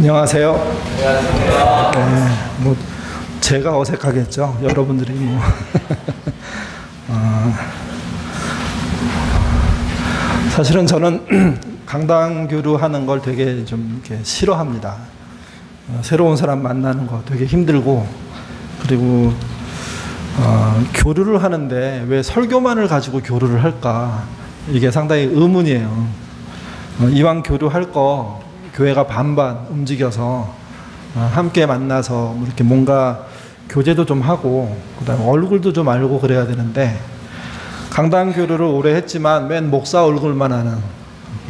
안녕하세요. 네, 뭐 제가 어색하겠죠. 여러분들이 뭐 사실은 저는 강당교류 하는 걸 되게 좀 이렇게 싫어합니다. 새로운 사람 만나는 거 되게 힘들고, 그리고 교류를 하는데 왜 설교만을 가지고 교류를 할까? 이게 상당히 의문이에요. 이왕 교류할 거 교회가 반반 움직여서 함께 만나서 뭐 이렇게 뭔가 교제도 좀 하고, 그다음에 얼굴도 좀 알고 그래야 되는데, 강당교류를 오래 했지만 맨 목사 얼굴만 하는,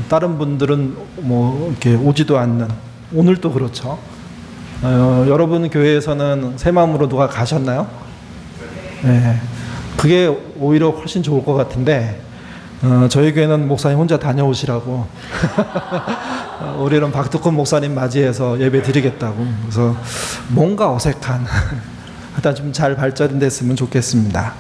다른 분들은 뭐 이렇게 오지도 않는, 오늘도 그렇죠. 여러분 교회에서는 새 마음으로 누가 가셨나요? 네, 그게 오히려 훨씬 좋을 것 같은데, 저희 교회는 목사님 혼자 다녀오시라고 올해는 박두권 목사님 맞이해서 예배 드리겠다고. 그래서 뭔가 어색한 하여튼 좀 잘 발전됐으면 좋겠습니다.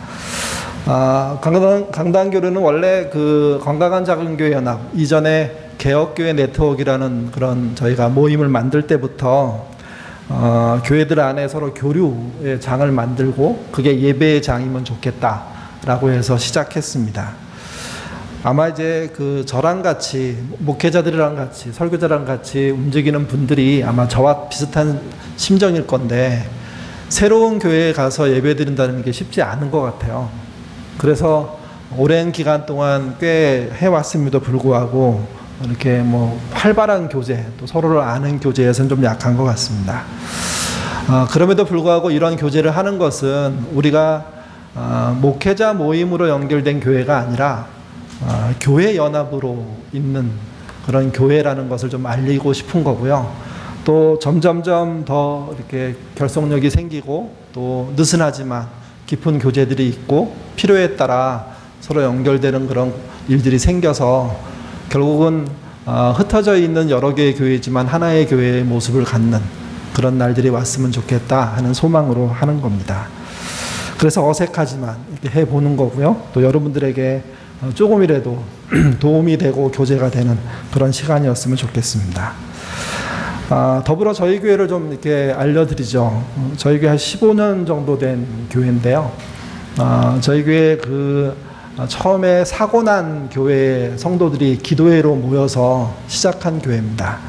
강당교류는 원래 그 건강한 작은교회 연합, 이전에 개혁교회 네트워크라는 그런 저희가 모임을 만들 때부터 교회들 안에 서로 교류의 장을 만들고, 그게 예배의 장이면 좋겠다라고 해서 시작했습니다. 아마 이제 그 저랑 같이, 목회자들이랑 같이, 설교자랑 같이 움직이는 분들이 아마 저와 비슷한 심정일 건데, 새로운 교회에 가서 예배 드린다는 게 쉽지 않은 것 같아요. 그래서 오랜 기간 동안 꽤 해왔음에도 불구하고 이렇게 뭐 활발한 교제, 또 서로를 아는 교제에서는 좀 약한 것 같습니다. 그럼에도 불구하고 이런 교제를 하는 것은 우리가 목회자 모임으로 연결된 교회가 아니라 교회 연합으로 있는 그런 교회라는 것을 좀 알리고 싶은 거고요. 또 점점점 더 이렇게 결속력이 생기고, 또 느슨하지만 깊은 교제들이 있고, 필요에 따라 서로 연결되는 그런 일들이 생겨서 결국은 흩어져 있는 여러 개의 교회지만 하나의 교회의 모습을 갖는 그런 날들이 왔으면 좋겠다 하는 소망으로 하는 겁니다. 그래서 어색하지만 이렇게 해보는 거고요. 또 여러분들에게 조금이라도 도움이 되고 교제가 되는 그런 시간이었으면 좋겠습니다. 더불어 저희 교회를 좀 이렇게 알려드리죠. 저희 교회 한 15년 정도 된 교회인데요. 저희 교회 처음에 사고 난 교회 성도들이 기도회로 모여서 시작한 교회입니다.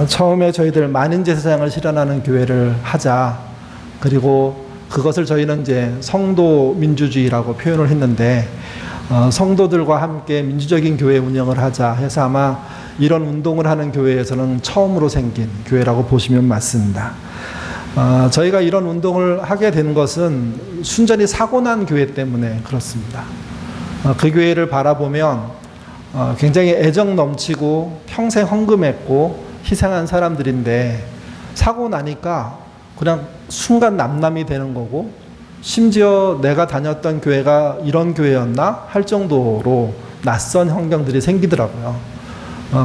처음에 저희들 만인제사장을 실현하는 교회를 하자, 그리고 그것을 저희는 이제 성도 민주주의라고 표현을 했는데, 성도들과 함께 민주적인 교회 운영을 하자 해서 아마 이런 운동을 하는 교회에서는 처음으로 생긴 교회라고 보시면 맞습니다. 저희가 이런 운동을 하게 된 것은 순전히 사고 난 교회 때문에 그렇습니다. 그 교회를 바라보면 굉장히 애정 넘치고 평생 헌금했고 희생한 사람들인데, 사고 나니까 그냥 순간 남남이 되는 거고, 심지어 내가 다녔던 교회가 이런 교회였나 할 정도로 낯선 환경들이 생기더라고요.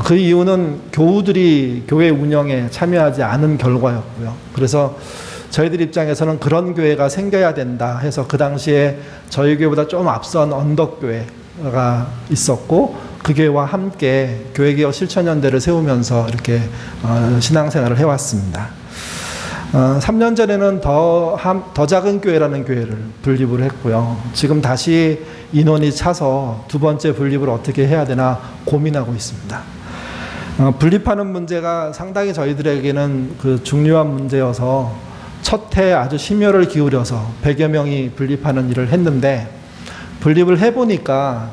그 이유는 교우들이 교회 운영에 참여하지 않은 결과였고요. 그래서 저희들 입장에서는 그런 교회가 생겨야 된다 해서 그 당시에 저희 교회보다 좀 앞선 언덕교회가 있었고, 그 교회와 함께 교회개혁 실천연대를 세우면서 이렇게 신앙생활을 해왔습니다. 3년 전에는 더 작은 교회라는 교회를 분립을 했고요. 지금 다시 인원이 차서 두 번째 분립을 어떻게 해야 되나 고민하고 있습니다. 분립하는 문제가 상당히 저희들에게는 그 중요한 문제여서 첫 해 아주 심혈을 기울여서 100여 명이 분립하는 일을 했는데, 분립을 해보니까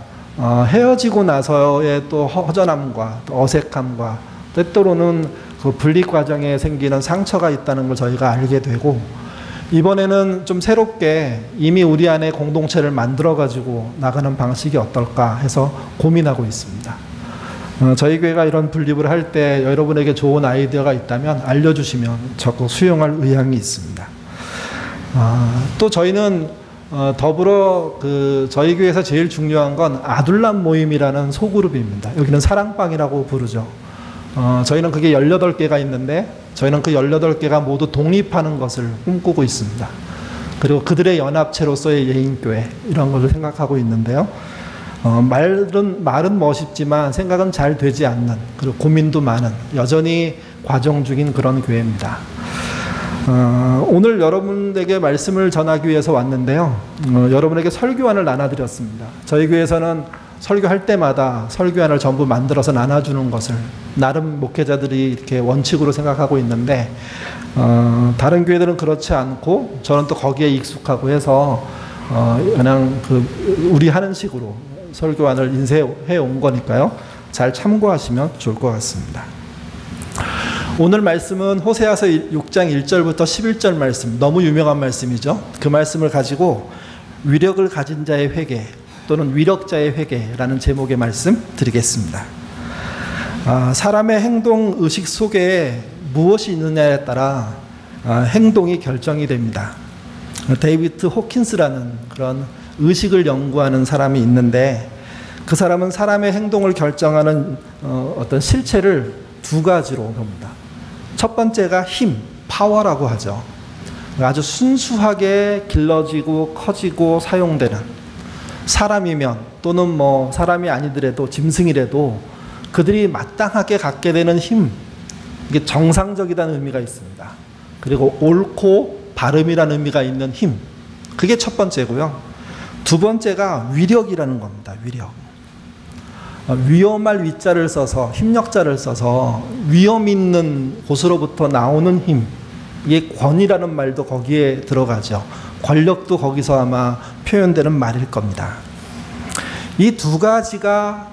헤어지고 나서의 또 허전함과 또 어색함과 때때로는 그 분립 과정에 생기는 상처가 있다는 걸 저희가 알게 되고, 이번에는 좀 새롭게 이미 우리 안에 공동체를 만들어 가지고 나가는 방식이 어떨까 해서 고민하고 있습니다. 저희 교회가 이런 분립을 할 때 여러분에게 좋은 아이디어가 있다면 알려주시면 적극 수용할 의향이 있습니다. 또 저희는 더불어 저희 교회에서 제일 중요한 건 아둘람 모임이라는 소그룹입니다. 여기는 사랑방이라고 부르죠. 저희는 그게 18개가 있는데, 저희는 그 18개가 모두 독립하는 것을 꿈꾸고 있습니다. 그리고 그들의 연합체로서의 예인교회, 이런 것을 생각하고 있는데요. 말은 멋있지만 생각은 잘 되지 않는, 그리고 고민도 많은, 여전히 과정 중인 그런 교회입니다. 오늘 여러분에게 말씀을 전하기 위해서 왔는데요. 여러분에게 설교안을 나눠드렸습니다. 저희 교회에서는 설교할 때마다 설교안을 전부 만들어서 나눠주는 것을 나름 목회자들이 이렇게 원칙으로 생각하고 있는데, 다른 교회들은 그렇지 않고 저는 또 거기에 익숙하고 해서 그냥 우리 하는 식으로 설교안을 인쇄해 온 거니까요. 잘 참고하시면 좋을 것 같습니다. 오늘 말씀은 호세아서 6장 1절부터 11절 말씀, 너무 유명한 말씀이죠. 그 말씀을 가지고 위력을 가진 자의 회개 또는 위력자의 회개라는 제목의 말씀 드리겠습니다. 사람의 행동 의식 속에 무엇이 있느냐에 따라 행동이 결정이 됩니다. 데이비드 호킨스라는 그런 의식을 연구하는 사람이 있는데, 그 사람은 사람의 행동을 결정하는 어떤 실체를 두 가지로 봅니다. 첫 번째가 힘, 파워라고 하죠. 아주 순수하게 길러지고 커지고 사용되는, 사람이면 또는 뭐 사람이 아니더라도 짐승이라도 그들이 마땅하게 갖게 되는 힘, 이게 정상적이라는 의미가 있습니다. 그리고 옳고 바름이라는 의미가 있는 힘, 그게 첫 번째고요. 두 번째가 위력이라는 겁니다. 위력. 위험할 위자를 써서, 힘력자를 써서 위험 있는 곳으로부터 나오는 힘, 이게 권위라는 말도 거기에 들어가죠. 권력도 거기서 아마 표현되는 말일 겁니다. 이 두 가지가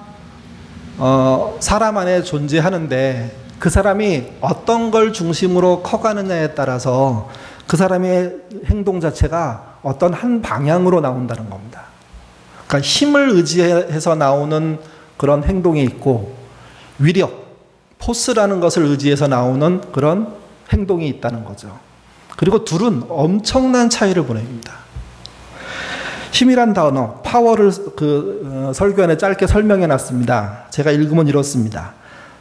사람 안에 존재하는데, 그 사람이 어떤 걸 중심으로 커가느냐에 따라서 그 사람의 행동 자체가 어떤 한 방향으로 나온다는 겁니다. 그러니까 힘을 의지해서 나오는 그런 행동이 있고, 위력, 포스라는 것을 의지해서 나오는 그런 행동이 있다는 거죠. 그리고 둘은 엄청난 차이를 보냅니다. 힘이란 단어, 파워를 설교안에 짧게 설명해 놨습니다. 제가 읽으면 이렇습니다.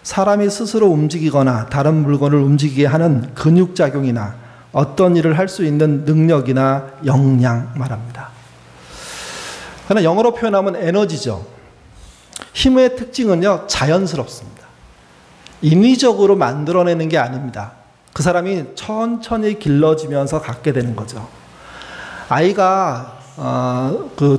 사람이 스스로 움직이거나 다른 물건을 움직이게 하는 근육작용이나 어떤 일을 할 수 있는 능력이나 역량 말합니다. 그러나 영어로 표현하면 에너지죠. 힘의 특징은요, 자연스럽습니다. 인위적으로 만들어내는 게 아닙니다. 그 사람이 천천히 길러지면서 갖게 되는 거죠. 아이가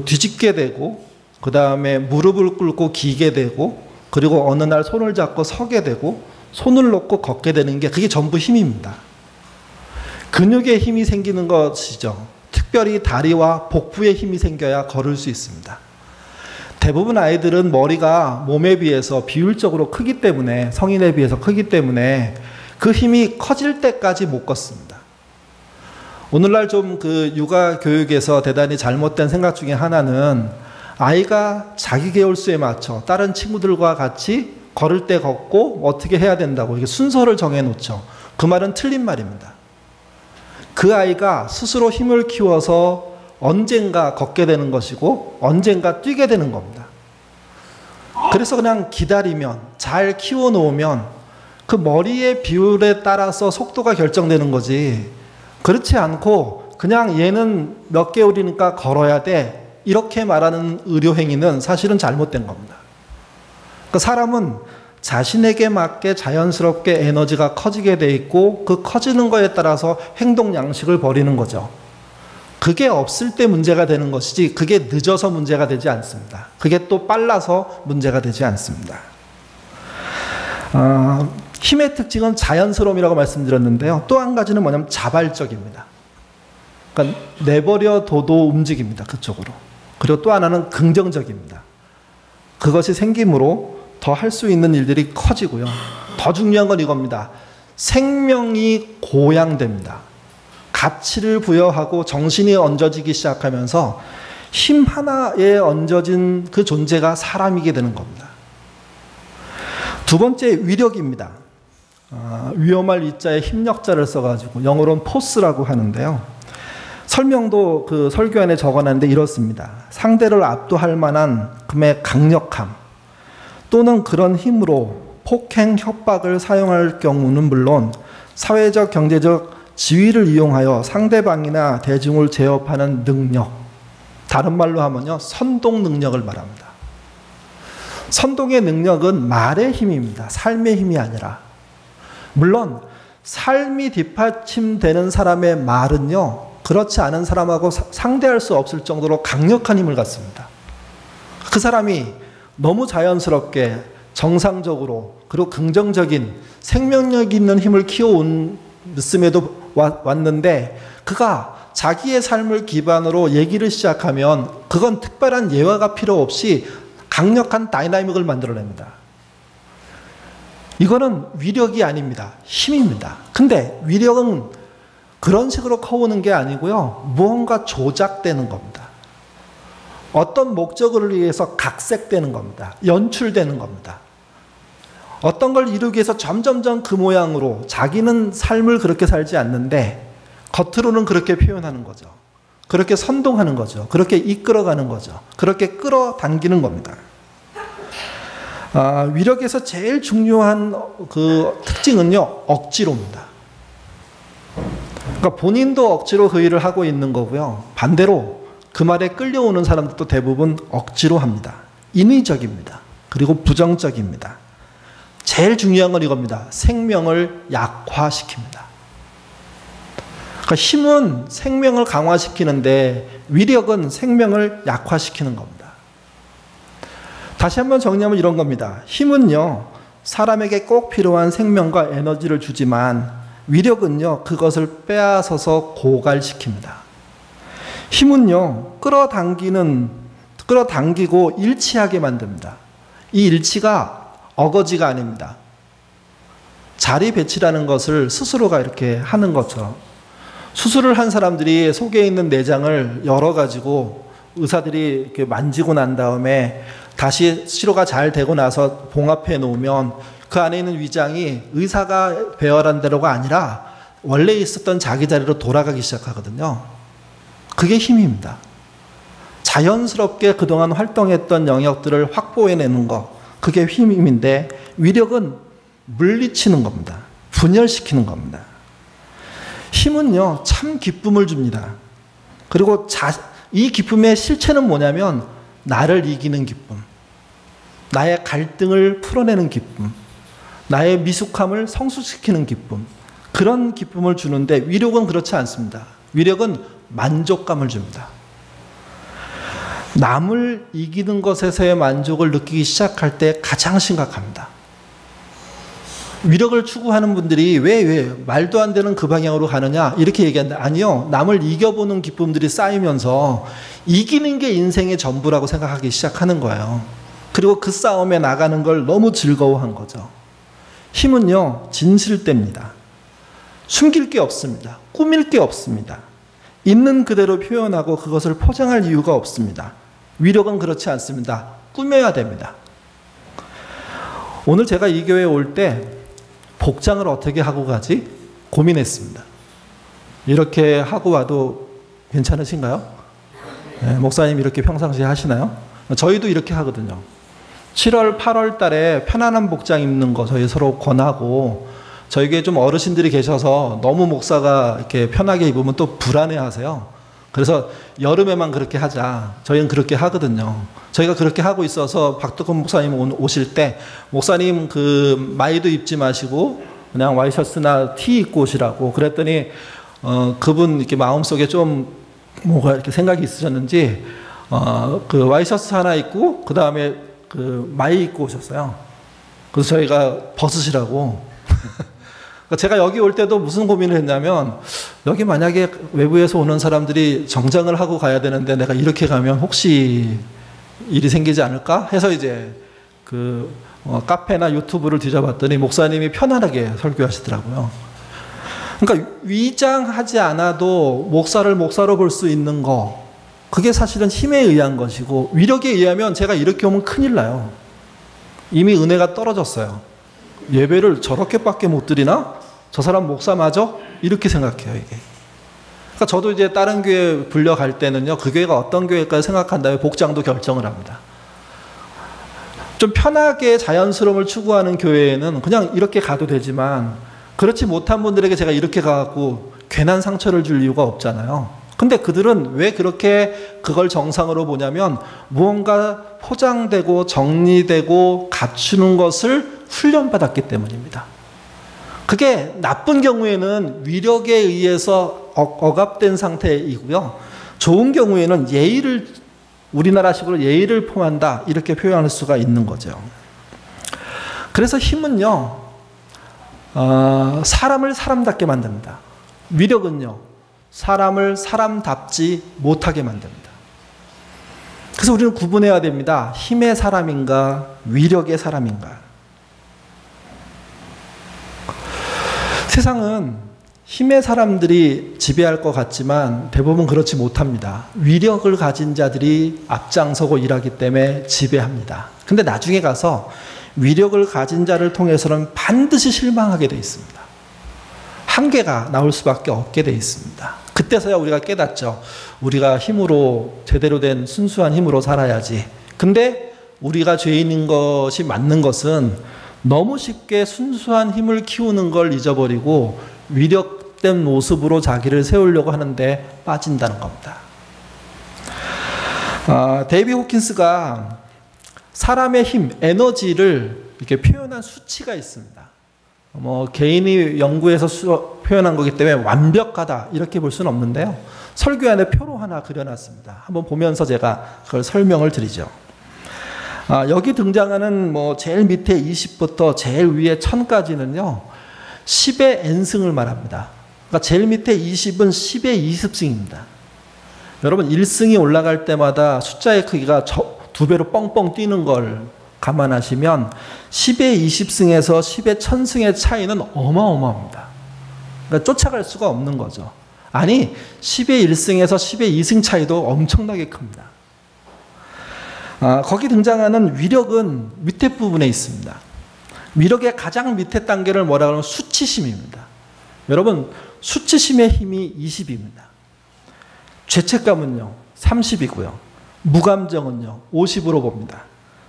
뒤집게 되고, 그 다음에 무릎을 꿇고 기게 되고, 그리고 어느 날 손을 잡고 서게 되고, 손을 놓고 걷게 되는 게, 그게 전부 힘입니다. 근육에 힘이 생기는 것이죠. 특별히 다리와 복부에 힘이 생겨야 걸을 수 있습니다. 대부분 아이들은 머리가 몸에 비해서 비율적으로 크기 때문에, 성인에 비해서 크기 때문에 그 힘이 커질 때까지 못 걷습니다. 오늘날 좀 육아 교육에서 대단히 잘못된 생각 중에 하나는, 아이가 자기 개월수에 맞춰 다른 친구들과 같이 걸을 때 걷고 어떻게 해야 된다고 이게 순서를 정해 놓죠. 그 말은 틀린 말입니다. 그 아이가 스스로 힘을 키워서 언젠가 걷게 되는 것이고 언젠가 뛰게 되는 겁니다. 그래서 그냥 기다리면, 잘 키워놓으면 그 머리의 비율에 따라서 속도가 결정되는 거지, 그렇지 않고 그냥 얘는 몇 개월이니까 걸어야 돼, 이렇게 말하는 의료행위는 사실은 잘못된 겁니다. 그러니까 사람은 자신에게 맞게 자연스럽게 에너지가 커지게 돼 있고, 그 커지는 거에 따라서 행동 양식을 버리는 거죠. 그게 없을 때 문제가 되는 것이지, 그게 늦어서 문제가 되지 않습니다. 그게 또 빨라서 문제가 되지 않습니다. 힘의 특징은 자연스러움이라고 말씀드렸는데요. 또 한 가지는 뭐냐면 자발적입니다. 그러니까 내버려 둬도 움직입니다. 그쪽으로. 그리고 또 하나는 긍정적입니다. 그것이 생김으로 더 할 수 있는 일들이 커지고요. 더 중요한 건 이겁니다. 생명이 고양됩니다. 가치를 부여하고 정신이 얹어지기 시작하면서 힘 하나에 얹어진 그 존재가 사람이게 되는 겁니다. 두 번째, 위력입니다. 위험할 위자에 힘력자를 써가지고 영어로는 포스라고 하는데요. 설명도 그 설교안에 적어놨는데 이렇습니다. 상대를 압도할 만한 금의 강력함 또는 그런 힘으로 폭행, 협박을 사용할 경우는 물론 사회적, 경제적 지위를 이용하여 상대방이나 대중을 제압하는 능력, 다른 말로 하면요, 선동 능력을 말합니다. 선동의 능력은 말의 힘입니다. 삶의 힘이 아니라. 물론 삶이 뒷받침되는 사람의 말은요, 그렇지 않은 사람하고 상대할 수 없을 정도로 강력한 힘을 갖습니다. 그 사람이 너무 자연스럽게 정상적으로 그리고 긍정적인 생명력 있는 힘을 키워왔음에도 왔는데, 그가 자기의 삶을 기반으로 얘기를 시작하면 그건 특별한 예화가 필요 없이 강력한 다이나믹을 만들어냅니다. 이거는 위력이 아닙니다. 힘입니다. 근데 위력은 그런 식으로 커오는 게 아니고요, 무언가 조작되는 겁니다. 어떤 목적을 위해서 각색되는 겁니다. 연출되는 겁니다. 어떤 걸 이루기 위해서 점점점 그 모양으로, 자기는 삶을 그렇게 살지 않는데 겉으로는 그렇게 표현하는 거죠. 그렇게 선동하는 거죠. 그렇게 이끌어가는 거죠. 그렇게 끌어당기는 겁니다. 위력에서 제일 중요한 그 특징은요, 억지로입니다. 그러니까 본인도 억지로 그 일을 하고 있는 거고요, 반대로 그 말에 끌려오는 사람들도 대부분 억지로 합니다. 인위적입니다. 그리고 부정적입니다. 제일 중요한 건 이겁니다. 생명을 약화시킵니다. 그러니까 힘은 생명을 강화시키는데 위력은 생명을 약화시키는 겁니다. 다시 한번 정리하면 이런 겁니다. 힘은요, 사람에게 꼭 필요한 생명과 에너지를 주지만 위력은요, 그것을 빼앗아서 고갈시킵니다. 힘은요, 끌어당기고 일치하게 만듭니다. 이 일치가 어거지가 아닙니다. 자리 배치라는 것을 스스로가 이렇게 하는 것처럼, 수술을 한 사람들이 속에 있는 내장을 열어가지고 의사들이 이렇게 만지고 난 다음에 다시 치료가 잘 되고 나서 봉합해 놓으면 그 안에 있는 위장이 의사가 배열한 대로가 아니라 원래 있었던 자기 자리로 돌아가기 시작하거든요. 그게 힘입니다. 자연스럽게 그동안 활동했던 영역들을 확보해내는 것, 그게 힘인데, 위력은 물리치는 겁니다. 분열시키는 겁니다. 힘은요, 참 기쁨을 줍니다. 그리고 이 기쁨의 실체는 뭐냐면 나를 이기는 기쁨, 나의 갈등을 풀어내는 기쁨, 나의 미숙함을 성숙시키는 기쁨, 그런 기쁨을 주는데, 위력은 그렇지 않습니다. 위력은 만족감을 줍니다. 남을 이기는 것에서의 만족을 느끼기 시작할 때 가장 심각합니다. 위력을 추구하는 분들이 왜 말도 안 되는 그 방향으로 가느냐 이렇게 얘기하는데, 아니요, 남을 이겨보는 기쁨들이 쌓이면서 이기는 게 인생의 전부라고 생각하기 시작하는 거예요. 그리고 그 싸움에 나가는 걸 너무 즐거워한 거죠. 힘은요, 진실됩니다. 숨길 게 없습니다. 꾸밀 게 없습니다. 있는 그대로 표현하고 그것을 포장할 이유가 없습니다. 위력은 그렇지 않습니다. 꾸며야 됩니다. 오늘 제가 이 교회에 올 때 복장을 어떻게 하고 가지 고민했습니다. 이렇게 하고 와도 괜찮으신가요? 네, 목사님 이렇게 평상시에 하시나요? 저희도 이렇게 하거든요. 7월, 8월 달에 편안한 복장 입는 거 저희 서로 권하고, 저에게 좀 어르신들이 계셔서 너무 목사가 이렇게 편하게 입으면 또 불안해 하세요. 그래서 여름에만 그렇게 하자. 저희는 그렇게 하거든요. 저희가 그렇게 하고 있어서 박덕흠 목사님 오실 때, 목사님 그 마이도 입지 마시고 그냥 와이셔츠나 티 입고 오시라고 그랬더니, 그분 이렇게 마음속에 좀 뭐가 이렇게 생각이 있으셨는지, 그 와이셔츠 하나 입고 그 다음에 그 마이 입고 오셨어요. 그래서 저희가 벗으시라고. 제가 여기 올 때도 무슨 고민을 했냐면, 여기 만약에 외부에서 오는 사람들이 정장을 하고 가야 되는데 내가 이렇게 가면 혹시 일이 생기지 않을까 해서 이제 그 카페나 유튜브를 뒤져봤더니 목사님이 편안하게 설교하시더라고요. 그러니까 위장하지 않아도 목사를 목사로 볼 수 있는 거, 그게 사실은 힘에 의한 것이고, 위력에 의하면 제가 이렇게 오면 큰일 나요. 이미 은혜가 떨어졌어요. 예배를 저렇게밖에 못 드리나? 저 사람 목사 맞아? 이렇게 생각해요, 이게. 그러니까 저도 이제 다른 교회 불려갈 때는요, 그 교회가 어떤 교회일까 생각한 다음에 복장도 결정을 합니다. 좀 편하게 자연스러움을 추구하는 교회에는 그냥 이렇게 가도 되지만, 그렇지 못한 분들에게 제가 이렇게 가갖고 괜한 상처를 줄 이유가 없잖아요. 근데 그들은 왜 그렇게 그걸 정상으로 보냐면, 무언가 포장되고 정리되고 갖추는 것을 훈련받았기 때문입니다. 그게 나쁜 경우에는 위력에 의해서 억압된 상태이고요. 좋은 경우에는 예의를, 우리나라식으로 예의를 포함한다, 이렇게 표현할 수가 있는 거죠. 그래서 힘은요, 사람을 사람답게 만듭니다. 위력은요, 사람을 사람답지 못하게 만듭니다. 그래서 우리는 구분해야 됩니다. 힘의 사람인가, 위력의 사람인가. 세상은 힘의 사람들이 지배할 것 같지만 대부분 그렇지 못합니다. 위력을 가진 자들이 앞장서고 일하기 때문에 지배합니다. 근데 나중에 가서 위력을 가진 자를 통해서는 반드시 실망하게 돼 있습니다. 한계가 나올 수밖에 없게 돼 있습니다. 그때서야 우리가 깨닫죠. 우리가 힘으로, 제대로 된 순수한 힘으로 살아야지. 근데 우리가 죄인인 것이 맞는 것은 너무 쉽게 순수한 힘을 키우는 걸 잊어버리고 위력된 모습으로 자기를 세우려고 하는데 빠진다는 겁니다. 데이비 호킨스가 사람의 힘, 에너지를 이렇게 표현한 수치가 있습니다. 개인이 연구해서 표현한 거기 때문에 완벽하다 이렇게 볼 수는 없는데요. 설교 안에 표로 하나 그려놨습니다. 한번 보면서 제가 그걸 설명을 드리죠. 여기 등장하는 제일 밑에 20부터 제일 위에 1000까지는요. 10의 n승을 말합니다. 그러니까 제일 밑에 20은 10의 20승입니다. 여러분 1승이 올라갈 때마다 숫자의 크기가 2배로 뻥뻥 뛰는 걸 감안하시면 10의 20승에서 10의 1000승의 차이는 어마어마합니다. 그러니까 쫓아갈 수가 없는 거죠. 아니 10의 1승에서 10의 2승 차이도 엄청나게 큽니다. 거기 등장하는 위력은 밑에 부분에 있습니다. 위력의 가장 밑에 단계를 뭐라고 하면 수치심입니다. 여러분 수치심의 힘이 20입니다. 죄책감은요 30이고요. 무감정은요 50으로 봅니다.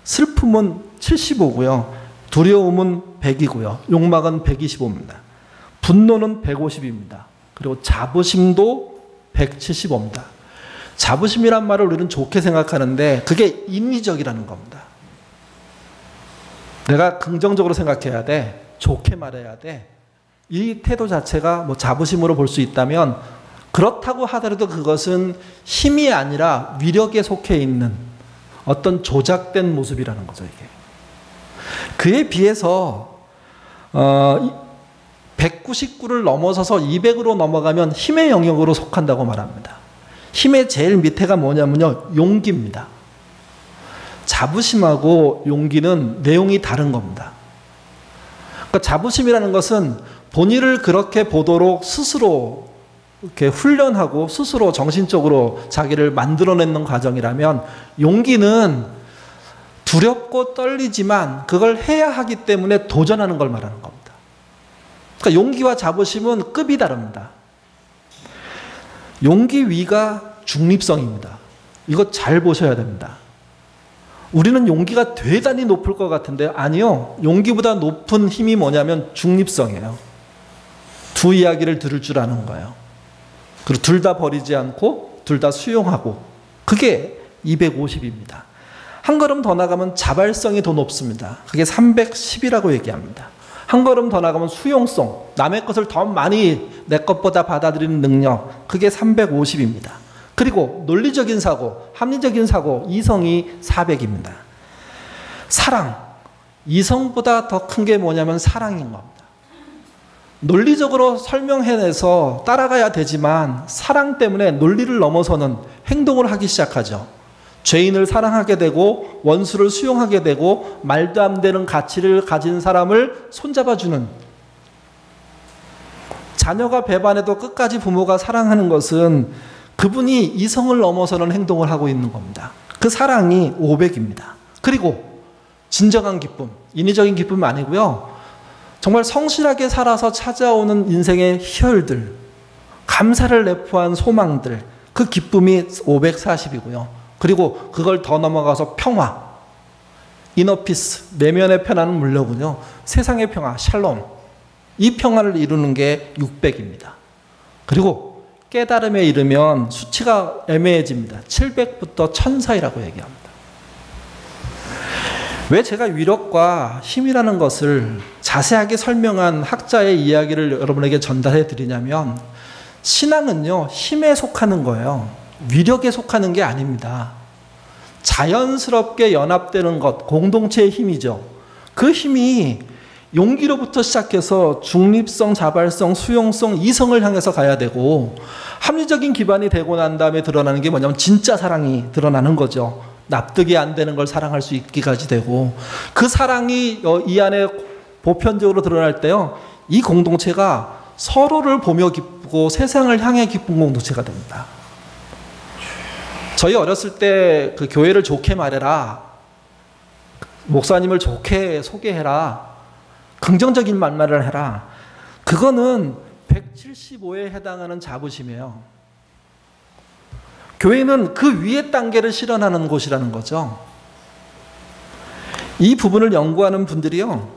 슬픔은 75고요. 두려움은 100이고요. 욕망은 125입니다. 분노는 150입니다. 그리고 자부심도 175입니다. 자부심이란 말을 우리는 좋게 생각하는데 그게 인위적이라는 겁니다. 내가 긍정적으로 생각해야 돼. 좋게 말해야 돼. 이 태도 자체가 자부심으로 볼 수 있다면 그렇다고 하더라도 그것은 힘이 아니라 위력에 속해 있는 어떤 조작된 모습이라는 거죠. 이게. 그에 비해서 199를 넘어서서 200으로 넘어가면 힘의 영역으로 속한다고 말합니다. 힘의 제일 밑에가 뭐냐면요. 용기입니다. 자부심하고 용기는 내용이 다른 겁니다. 그러니까 자부심이라는 것은 본인을 그렇게 보도록 스스로 이렇게 훈련하고 스스로 정신적으로 자기를 만들어내는 과정이라면 용기는 두렵고 떨리지만 그걸 해야 하기 때문에 도전하는 걸 말하는 겁니다. 그러니까 용기와 자부심은 급이 다릅니다. 용기 위가 중립성입니다. 이거 잘 보셔야 됩니다. 우리는 용기가 대단히 높을 것 같은데 아니요. 용기보다 높은 힘이 뭐냐면 중립성이에요. 두 이야기를 들을 줄 아는 거예요. 그리고 둘 다 버리지 않고 둘 다 수용하고 그게 250입니다. 한 걸음 더 나가면 자발성이 더 높습니다. 그게 310이라고 얘기합니다. 한 걸음 더 나가면 수용성, 남의 것을 더 많이 내 것보다 받아들이는 능력, 그게 350입니다. 그리고 논리적인 사고, 합리적인 사고, 이성이 400입니다. 사랑, 이성보다 더 큰 게 뭐냐면 사랑인 겁니다. 논리적으로 설명해내서 따라가야 되지만 사랑 때문에 논리를 넘어서는 행동을 하기 시작하죠. 죄인을 사랑하게 되고 원수를 수용하게 되고 말도 안 되는 가치를 가진 사람을 손잡아주는, 자녀가 배반해도 끝까지 부모가 사랑하는 것은 그분이 이성을 넘어서는 행동을 하고 있는 겁니다. 그 사랑이 500입니다. 그리고 진정한 기쁨, 인위적인 기쁨이 아니고요. 정말 성실하게 살아서 찾아오는 인생의 희열들, 감사를 내포한 소망들, 그 기쁨이 540이고요. 그리고 그걸 더 넘어가서 평화, 이너피스, 내면의 평화는 물론이고요. 세상의 평화, 샬롬, 이 평화를 이루는 게 600입니다. 그리고 깨달음에 이르면 수치가 애매해집니다. 700부터 1000 사이라고 얘기합니다. 왜 제가 위력과 힘이라는 것을 자세하게 설명한 학자의 이야기를 여러분에게 전달해 드리냐면, 신앙은요, 힘에 속하는 거예요. 위력에 속하는 게 아닙니다. 자연스럽게 연합되는 것, 공동체의 힘이죠. 그 힘이 용기로부터 시작해서 중립성, 자발성, 수용성, 이성을 향해서 가야 되고, 합리적인 기반이 되고 난 다음에 드러나는 게 뭐냐면 진짜 사랑이 드러나는 거죠. 납득이 안 되는 걸 사랑할 수 있기까지 되고, 그 사랑이 이 안에 보편적으로 드러날 때요, 이 공동체가 서로를 보며 기쁘고 세상을 향해 기쁜 공동체가 됩니다. 저희 어렸을 때 그 교회를 좋게 말해라, 목사님을 좋게 소개해라, 긍정적인 말말을 해라, 그거는 175에 해당하는 자부심이에요. 교회는 그 위의 단계를 실현하는 곳이라는 거죠. 이 부분을 연구하는 분들이요,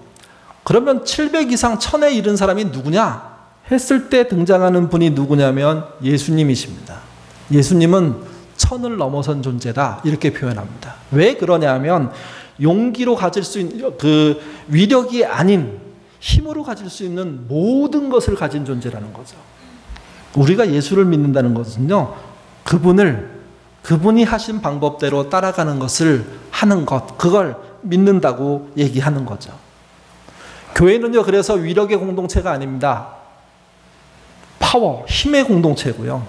그러면 700 이상 1000에 이른 사람이 누구냐 했을 때 등장하는 분이 누구냐면 예수님이십니다. 예수님은 1000을 넘어선 존재다, 이렇게 표현합니다. 왜 그러냐면 용기로 가질 수 있는, 그 위력이 아닌 힘으로 가질 수 있는 모든 것을 가진 존재라는 거죠. 우리가 예수를 믿는다는 것은요, 그분이 하신 방법대로 따라가는 것을 하는 것, 그걸 믿는다고 얘기하는 거죠. 교회는요, 그래서 위력의 공동체가 아닙니다. 파워, 힘의 공동체고요.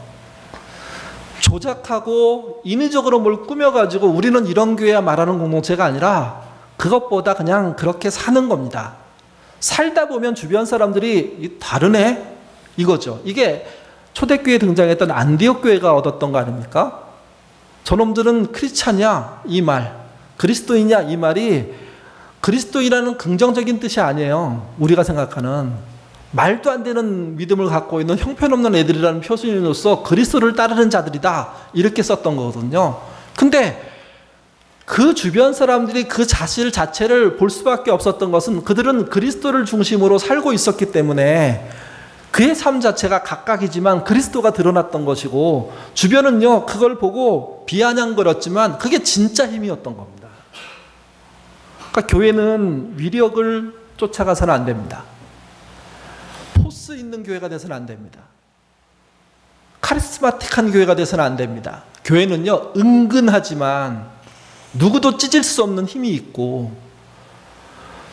조작하고 인위적으로 뭘 꾸며가지고 우리는 이런 교회야 말하는 공동체가 아니라, 그것보다 그냥 그렇게 사는 겁니다. 살다 보면 주변 사람들이 다르네, 이거죠. 이게 초대교회에 등장했던 안디옥 교회가 얻었던 거 아닙니까? 저놈들은 크리스찬이야, 이 말, 그리스도이냐, 이 말이 그리스도이라는 긍정적인 뜻이 아니에요. 우리가 생각하는 말도 안 되는 믿음을 갖고 있는 형편없는 애들이라는 표준으로서 그리스도를 따르는 자들이다, 이렇게 썼던 거거든요. 근데 그 주변 사람들이 그 사실 자체를 볼 수밖에 없었던 것은, 그들은 그리스도를 중심으로 살고 있었기 때문에 그의 삶 자체가 각각이지만 그리스도가 드러났던 것이고, 주변은요, 그걸 보고 비아냥거렸지만 그게 진짜 힘이었던 겁니다. 그러니까 교회는 위력을 쫓아가서는 안 됩니다. 포스 있는 교회가 돼서는 안 됩니다. 카리스마틱한 교회가 돼서는 안 됩니다. 교회는요, 은근하지만 누구도 찢을 수 없는 힘이 있고,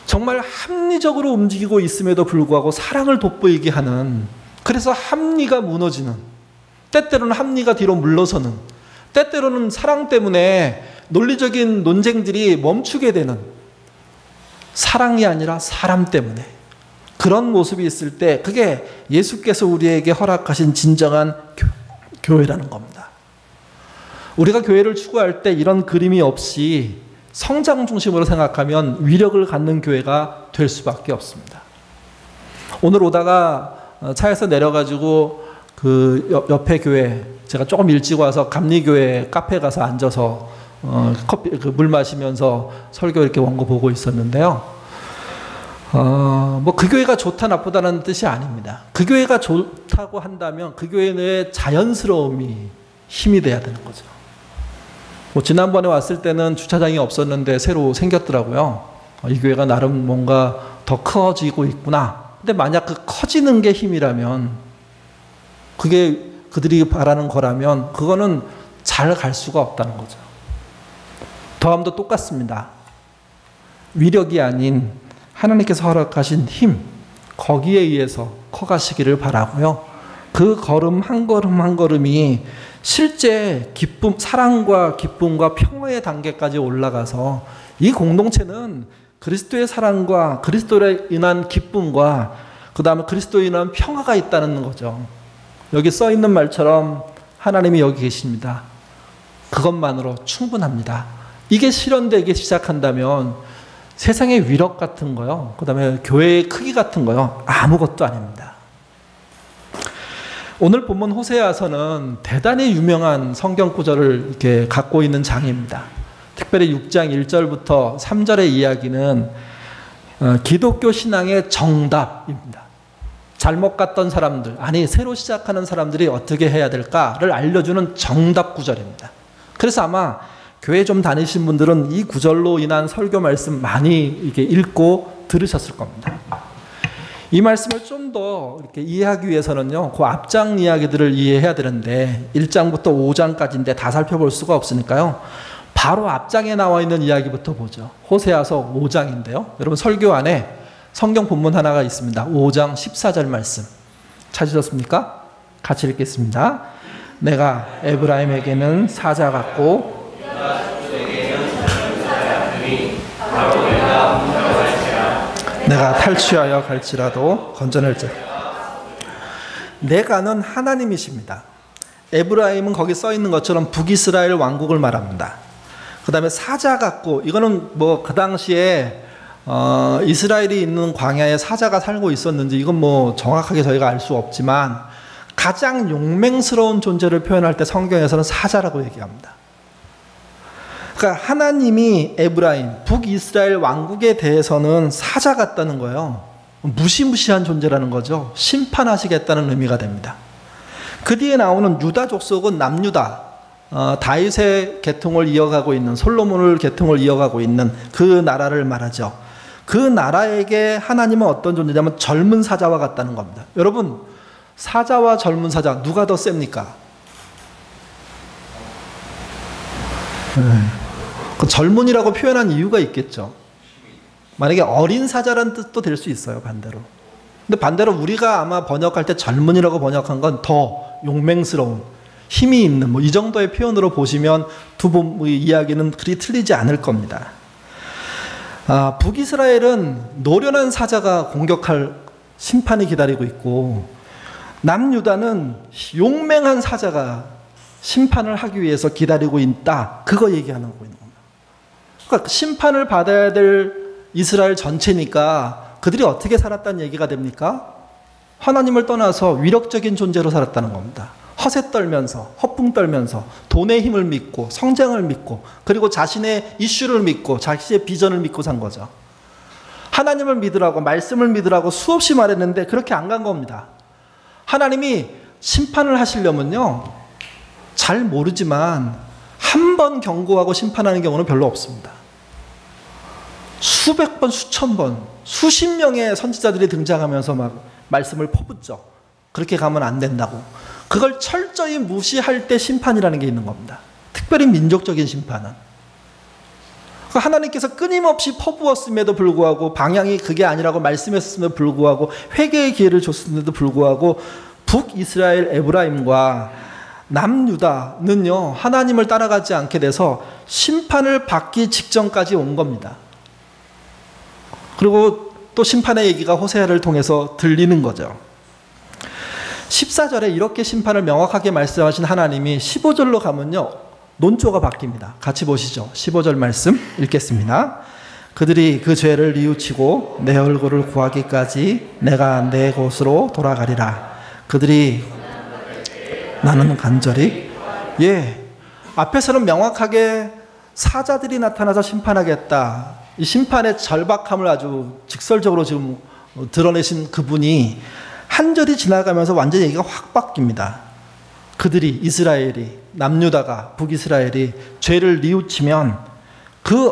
정말 합리적으로 움직이고 있음에도 불구하고 사랑을 돋보이게 하는, 그래서 합리가 무너지는, 때때로는 합리가 뒤로 물러서는, 때때로는 사랑 때문에 논리적인 논쟁들이 멈추게 되는, 사랑이 아니라 사람 때문에 그런 모습이 있을 때, 그게 예수께서 우리에게 허락하신 진정한 교회라는 겁니다. 우리가 교회를 추구할 때 이런 그림이 없이 성장 중심으로 생각하면 위력을 갖는 교회가 될 수밖에 없습니다. 오늘 오다가 차에서 내려가지고 그 옆에 교회, 제가 조금 일찍 와서 감리교회 카페에 가서 앉아서 커피, 물 마시면서 설교 이렇게 원고 보고 있었는데요. 뭐 그 교회가 좋다 나쁘다는 뜻이 아닙니다. 그 교회가 좋다고 한다면 그 교회 내에 자연스러움이 힘이 돼야 되는 거죠. 뭐 지난번에 왔을 때는 주차장이 없었는데 새로 생겼더라고요. 이 교회가 나름 뭔가 더 커지고 있구나. 근데 만약 그 커지는 게 힘이라면, 그게 그들이 바라는 거라면, 그거는 잘 갈 수가 없다는 거죠. 더함도 똑같습니다. 위력이 아닌 하나님께서 허락하신 힘, 거기에 의해서 커가시기를 바라고요. 그 걸음 한 걸음 한 걸음이 실제 기쁨, 사랑과 기쁨과 평화의 단계까지 올라가서, 이 공동체는 그리스도의 사랑과 그리스도로 인한 기쁨과 그 다음에 그리스도로 인한 평화가 있다는 거죠. 여기 써 있는 말처럼 하나님이 여기 계십니다. 그것만으로 충분합니다. 이게 실현되기 시작한다면 세상의 위력 같은 거요, 그 다음에 교회의 크기 같은 거요, 아무것도 아닙니다. 오늘 본문 호세아서는 대단히 유명한 성경 구절을 이렇게 갖고 있는 장입니다. 특별히 6장 1절부터 3절의 이야기는 기독교 신앙의 정답입니다. 잘못 갔던 사람들, 아니 새로 시작하는 사람들이 어떻게 해야 될까를 알려주는 정답 구절입니다. 그래서 아마 교회 좀 다니신 분들은 이 구절로 인한 설교 말씀 많이 이렇게 읽고 들으셨을 겁니다. 이 말씀을 좀 더 이렇게 이해하기 위해서는요, 그 앞장 이야기들을 이해해야 되는데 1장부터 5장까지인데 다 살펴볼 수가 없으니까요. 바로 앞장에 나와 있는 이야기부터 보죠. 호세아서 5장인데요. 여러분 설교 안에 성경 본문 하나가 있습니다. 5장 14절 말씀. 찾으셨습니까? 같이 읽겠습니다. 내가 에브라임에게는 사자 같고 내가 탈취하여 갈지라도 건져낼지. 내가는 하나님이십니다. 에브라임은 거기 써 있는 것처럼 북이스라엘 왕국을 말합니다. 그 다음에 사자 같고, 이거는 뭐 그 당시에 이스라엘이 있는 광야에 사자가 살고 있었는지 이건 뭐 정확하게 저희가 알 수 없지만 가장 용맹스러운 존재를 표현할 때 성경에서는 사자라고 얘기합니다. 그러니까 하나님이 에브라임, 북이스라엘 왕국에 대해서는 사자 같다는 거예요. 무시무시한 존재라는 거죠. 심판하시겠다는 의미가 됩니다. 그 뒤에 나오는 유다 족속은 남유다, 다윗의 계통을 이어가고 있는, 솔로몬을 계통을 이어가고 있는 그 나라를 말하죠. 그 나라에게 하나님은 어떤 존재냐면 젊은 사자와 같다는 겁니다. 여러분, 사자와 젊은 사자 누가 더 셉니까? 그 젊은이라고 표현한 이유가 있겠죠. 만약에 어린 사자라는 뜻도 될 수 있어요, 반대로. 근데 반대로 우리가 아마 번역할 때 젊은이라고 번역한 건 더 용맹스러운, 힘이 있는, 뭐 이 정도의 표현으로 보시면 두 이야기는 그리 틀리지 않을 겁니다. 북이스라엘은 노련한 사자가 공격할 심판이 기다리고 있고, 남유다는 용맹한 사자가 심판을 하기 위해서 기다리고 있다. 그거 얘기하는 겁니다. 그러니까 심판을 받아야 될 이스라엘 전체니까 그들이 어떻게 살았다는 얘기가 됩니까? 하나님을 떠나서 위력적인 존재로 살았다는 겁니다. 허세 떨면서, 허풍 떨면서, 돈의 힘을 믿고, 성장을 믿고, 그리고 자신의 이슈를 믿고, 자신의 비전을 믿고 산 거죠. 하나님을 믿으라고, 말씀을 믿으라고 수없이 말했는데 그렇게 안 간 겁니다. 하나님이 심판을 하시려면요, 잘 모르지만 한 번 경고하고 심판하는 경우는 별로 없습니다. 수백 번, 수천 번, 수십 명의 선지자들이 등장하면서 막 말씀을 퍼붓죠. 그렇게 가면 안 된다고. 그걸 철저히 무시할 때 심판이라는 게 있는 겁니다. 특별히 민족적인 심판은. 하나님께서 끊임없이 퍼부었음에도 불구하고, 방향이 그게 아니라고 말씀했음에도 불구하고, 회개의 기회를 줬음에도 불구하고 북이스라엘 에브라임과 남유다는요, 하나님을 따라가지 않게 돼서 심판을 받기 직전까지 온 겁니다. 그리고 또 심판의 얘기가 호세아를 통해서 들리는 거죠. 14절에 이렇게 심판을 명확하게 말씀하신 하나님이 15절로 가면요, 논조가 바뀝니다. 같이 보시죠. 15절 말씀 읽겠습니다. 그들이 그 죄를 뉘우치고 내 얼굴을 구하기까지 내가 내 곳으로 돌아가리라. 그들이 나는 간절히, 앞에서는 명확하게 사자들이 나타나서 심판하겠다, 이 심판의 절박함을 아주 직설적으로 지금 드러내신 그분이 한 절이 지나가면서 완전히 얘기가 확 바뀝니다. 그들이, 이스라엘이, 남유다가, 북이스라엘이 죄를 뉘우치면 그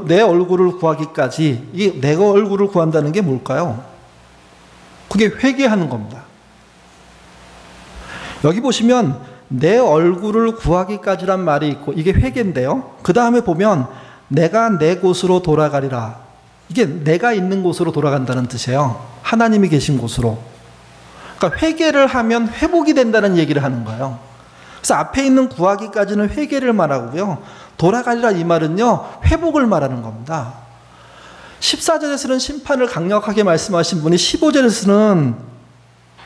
내 얼굴을 구하기까지, 이 내가 얼굴을 구한다는 게 뭘까요? 그게 회개하는 겁니다. 여기 보시면 내 얼굴을 구하기까지란 말이 있고, 이게 회개인데요. 그 다음에 보면 내가 내 곳으로 돌아가리라. 이게 내가 있는 곳으로 돌아간다는 뜻이에요. 하나님이 계신 곳으로. 그러니까 회개를 하면 회복이 된다는 얘기를 하는 거예요. 그래서 앞에 있는 구하기까지는 회개를 말하고요, 돌아가리라 이 말은요, 회복을 말하는 겁니다. 14절에서는 심판을 강력하게 말씀하신 분이 15절에서는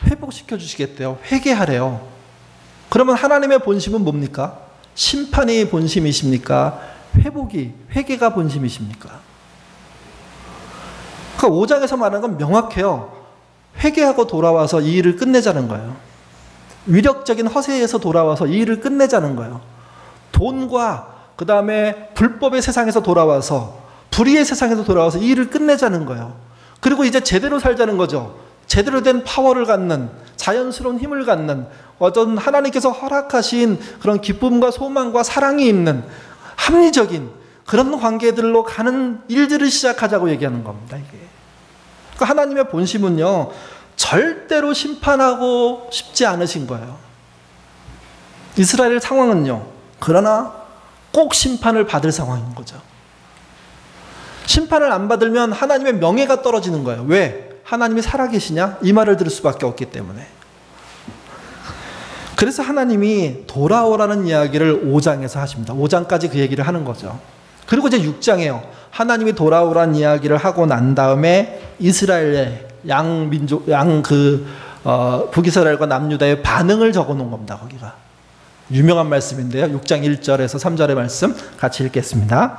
회복시켜 주시겠대요. 회개하래요. 그러면 하나님의 본심은 뭡니까? 심판이 본심이십니까? 회개가 본심이십니까? 그러니까 5장에서 말하는 건 명확해요. 회개하고 돌아와서 이 일을 끝내자는 거예요. 위력적인 허세에서 돌아와서 이 일을 끝내자는 거예요. 돈과 그 다음에 불법의 세상에서 돌아와서, 불의의 세상에서 돌아와서 이 일을 끝내자는 거예요. 그리고 이제 제대로 살자는 거죠. 제대로 된 파워를 갖는, 자연스러운 힘을 갖는, 어떤 하나님께서 허락하신 그런 기쁨과 소망과 사랑이 있는, 합리적인 그런 관계들로 가는 일들을 시작하자고 얘기하는 겁니다. 이게. 그러니까 하나님의 본심은요, 절대로 심판하고 싶지 않으신 거예요. 이스라엘 상황은요, 그러나 꼭 심판을 받을 상황인 거죠. 심판을 안 받으면 하나님의 명예가 떨어지는 거예요. 왜? 하나님이 살아계시냐? 이 말을 들을 수밖에 없기 때문에. 그래서 하나님이 돌아오라는 이야기를 5장에서 하십니다. 5장까지 그 얘기를 하는 거죠. 그리고 이제 6장에요. 하나님이 돌아오라는 이야기를 하고 난 다음에 이스라엘의 북이스라엘과 남유다의 반응을 적어 놓은 겁니다. 거기가. 유명한 말씀인데요. 6장 1절에서 3절의 말씀 같이 읽겠습니다.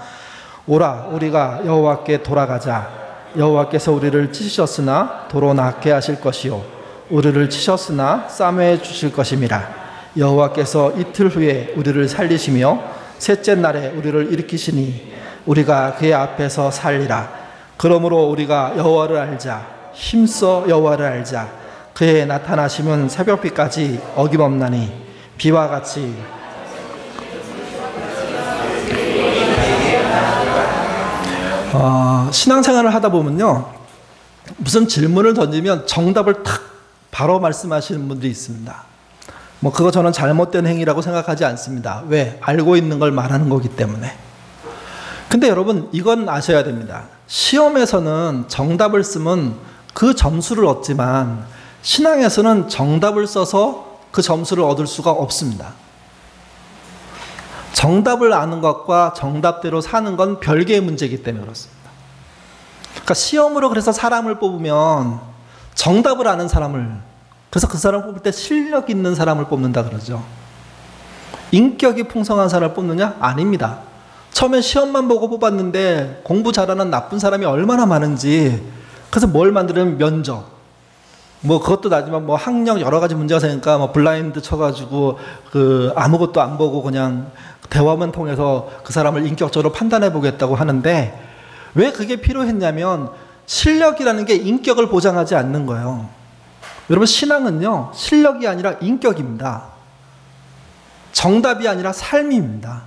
오라 우리가 여호와께 돌아가자. 여호와께서 우리를 치셨으나 도로 낫게 하실 것이요 우리를 치셨으나 싸매 주실 것임이라. 여호와께서 이틀 후에 우리를 살리시며 셋째 날에 우리를 일으키시니 우리가 그의 앞에서 살리라. 그러므로 우리가 여호와를 알자. 힘써 여호와를 알자. 그의 나타나심은 새벽비까지 어김없나니 비와 같이 신앙생활을 하다 보면요, 무슨 질문을 던지면 정답을 탁 바로 말씀하시는 분들이 있습니다. 뭐 그거 저는 잘못된 행위라고 생각하지 않습니다. 왜? 알고 있는 걸 말하는 거기 때문에. 근데 여러분 이건 아셔야 됩니다. 시험에서는 정답을 쓰면 그 점수를 얻지만 신앙에서는 정답을 써서 그 점수를 얻을 수가 없습니다. 정답을 아는 것과 정답대로 사는 건 별개의 문제이기 때문에 그렇습니다. 그러니까 시험으로 그래서 사람을 뽑으면 정답을 아는 사람을, 그래서 그 사람을 뽑을 때 실력 있는 사람을 뽑는다 그러죠. 인격이 풍성한 사람을 뽑느냐? 아닙니다. 처음에 시험만 보고 뽑았는데 공부 잘하는 나쁜 사람이 얼마나 많은지, 그래서 뭘 만들면 면접, 뭐 그것도 나지만 뭐 학력 여러 가지 문제가 생기니까 뭐 블라인드 쳐가지고 아무것도 안 보고 그냥 대화만 통해서 그 사람을 인격적으로 판단해 보겠다고 하는데, 왜 그게 필요했냐면 실력이라는 게 인격을 보장하지 않는 거예요. 여러분 신앙은요, 실력이 아니라 인격입니다. 정답이 아니라 삶입니다.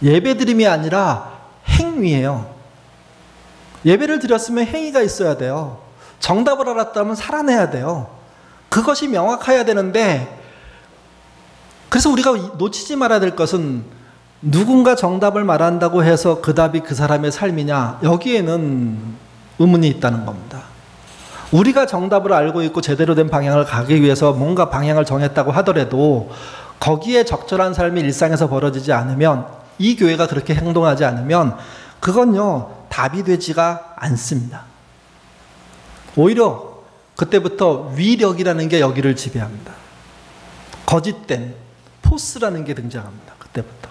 예배드림이 아니라 행위예요. 예배를 드렸으면 행위가 있어야 돼요. 정답을 알았다면 살아내야 돼요. 그것이 명확해야 되는데, 그래서 우리가 놓치지 말아야 될 것은 누군가 정답을 말한다고 해서 그 답이 그 사람의 삶이냐, 여기에는 의문이 있다는 겁니다. 우리가 정답을 알고 있고 제대로 된 방향을 가기 위해서 뭔가 방향을 정했다고 하더라도 거기에 적절한 삶이 일상에서 벌어지지 않으면, 이 교회가 그렇게 행동하지 않으면 그건요 답이 되지가 않습니다. 오히려 그때부터 위력이라는 게 여기를 지배합니다. 거짓된 포스라는 게 등장합니다. 그때부터.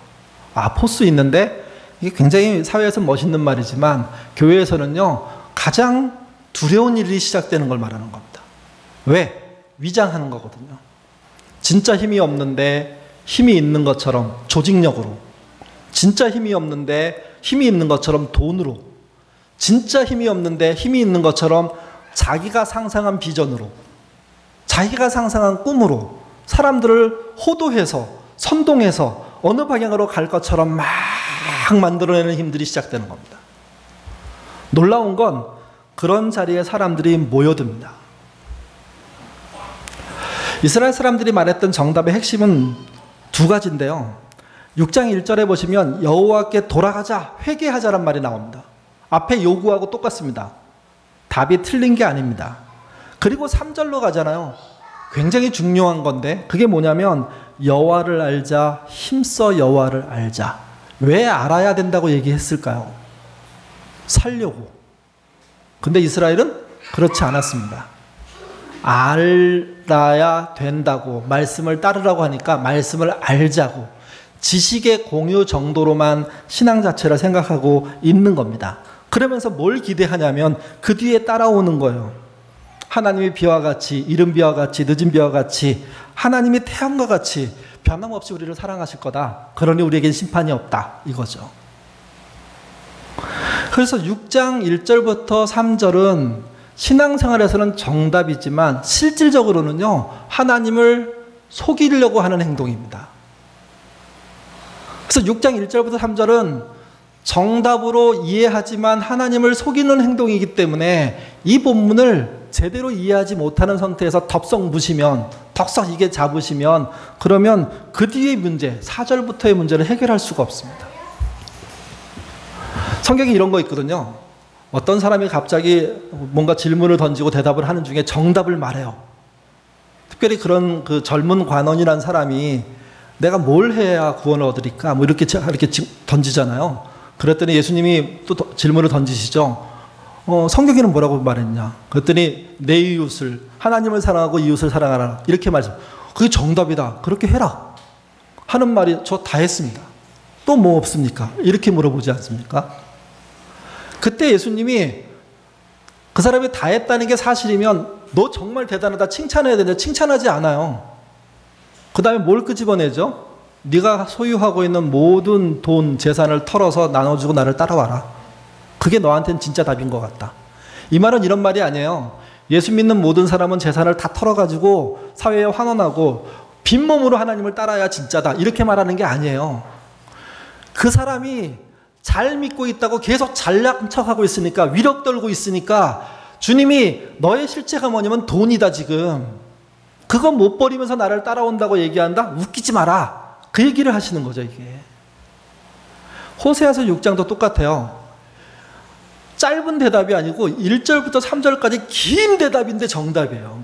포스 있는데, 이게 굉장히 사회에서 멋있는 말이지만 교회에서는요 가장 두려운 일이 시작되는 걸 말하는 겁니다. 왜? 위장하는 거거든요. 진짜 힘이 없는데 힘이 있는 것처럼 조직력으로, 진짜 힘이 없는데 힘이 있는 것처럼 돈으로, 진짜 힘이 없는데 힘이 있는 것처럼 자기가 상상한 비전으로, 자기가 상상한 꿈으로 사람들을 호도해서 선동해서 어느 방향으로 갈 것처럼 막 만들어내는 힘들이 시작되는 겁니다. 놀라운 건 그런 자리에 사람들이 모여듭니다. 이스라엘 사람들이 말했던 정답의 핵심은 두 가지인데요. 6장 1절에 보시면 여호와께 돌아가자, 회개하자란 말이 나옵니다. 앞에 요구하고 똑같습니다. 답이 틀린 게 아닙니다. 그리고 3절로 가잖아요. 굉장히 중요한 건데, 그게 뭐냐면 여호와를 알자, 힘써 여호와를 알자. 왜 알아야 된다고 얘기했을까요? 살려고. 근데 이스라엘은 그렇지 않았습니다. 알아야 된다고, 말씀을 따르라고 하니까 말씀을 알자고, 지식의 공유 정도로만 신앙 자체를 생각하고 있는 겁니다. 그러면서 뭘 기대하냐면 그 뒤에 따라오는 거예요. 하나님이 비와 같이, 이른 비와 같이, 늦은 비와 같이, 하나님이 태양과 같이 변함없이 우리를 사랑하실 거다. 그러니 우리에겐 심판이 없다. 이거죠. 그래서 6장 1절부터 3절은 신앙생활에서는 정답이지만 실질적으로는요 하나님을 속이려고 하는 행동입니다. 그래서 6장 1절부터 3절은 정답으로 이해하지만 하나님을 속이는 행동이기 때문에 이 본문을 제대로 이해하지 못하는 상태에서 덥석 무시면, 덥석 이게 잡으시면, 그러면 그 뒤의 문제, 4절부터의 문제를 해결할 수가 없습니다. 성경에 이런 거 있거든요. 어떤 사람이 갑자기 뭔가 질문을 던지고 대답을 하는 중에 정답을 말해요. 특별히 그런 그 젊은 관원이라는 사람이 내가 뭘 해야 구원을 얻으리까? 뭐 이렇게 던지잖아요. 그랬더니 예수님이 또 질문을 던지시죠. 성경에는 뭐라고 말했냐? 그랬더니 내 이웃을, 하나님을 사랑하고 이웃을 사랑하라. 이렇게 말씀. 그게 정답이다. 그렇게 해라. 하는 말이 저 다 했습니다. 또 뭐 없습니까? 이렇게 물어보지 않습니까? 그때 예수님이 그 사람이 다 했다는 게 사실이면 너 정말 대단하다 칭찬해야 되는데 칭찬하지 않아요. 그 다음에 뭘 끄집어내죠? 네가 소유하고 있는 모든 돈, 재산을 털어서 나눠주고 나를 따라와라. 그게 너한테는 진짜 답인 것 같다. 이 말은 이런 말이 아니에요. 예수 믿는 모든 사람은 재산을 다 털어가지고 사회에 환원하고 빈몸으로 하나님을 따라야 진짜다. 이렇게 말하는 게 아니에요. 그 사람이 잘 믿고 있다고 계속 잘난 척하고 있으니까, 위력 떨고 있으니까 주님이 너의 실체가 뭐냐면 돈이다 지금. 그건 못 버리면서 나를 따라온다고 얘기한다? 웃기지 마라. 그 얘기를 하시는 거죠, 이게. 호세아서 6장도 똑같아요. 짧은 대답이 아니고 1절부터 3절까지 긴 대답인데 정답이에요.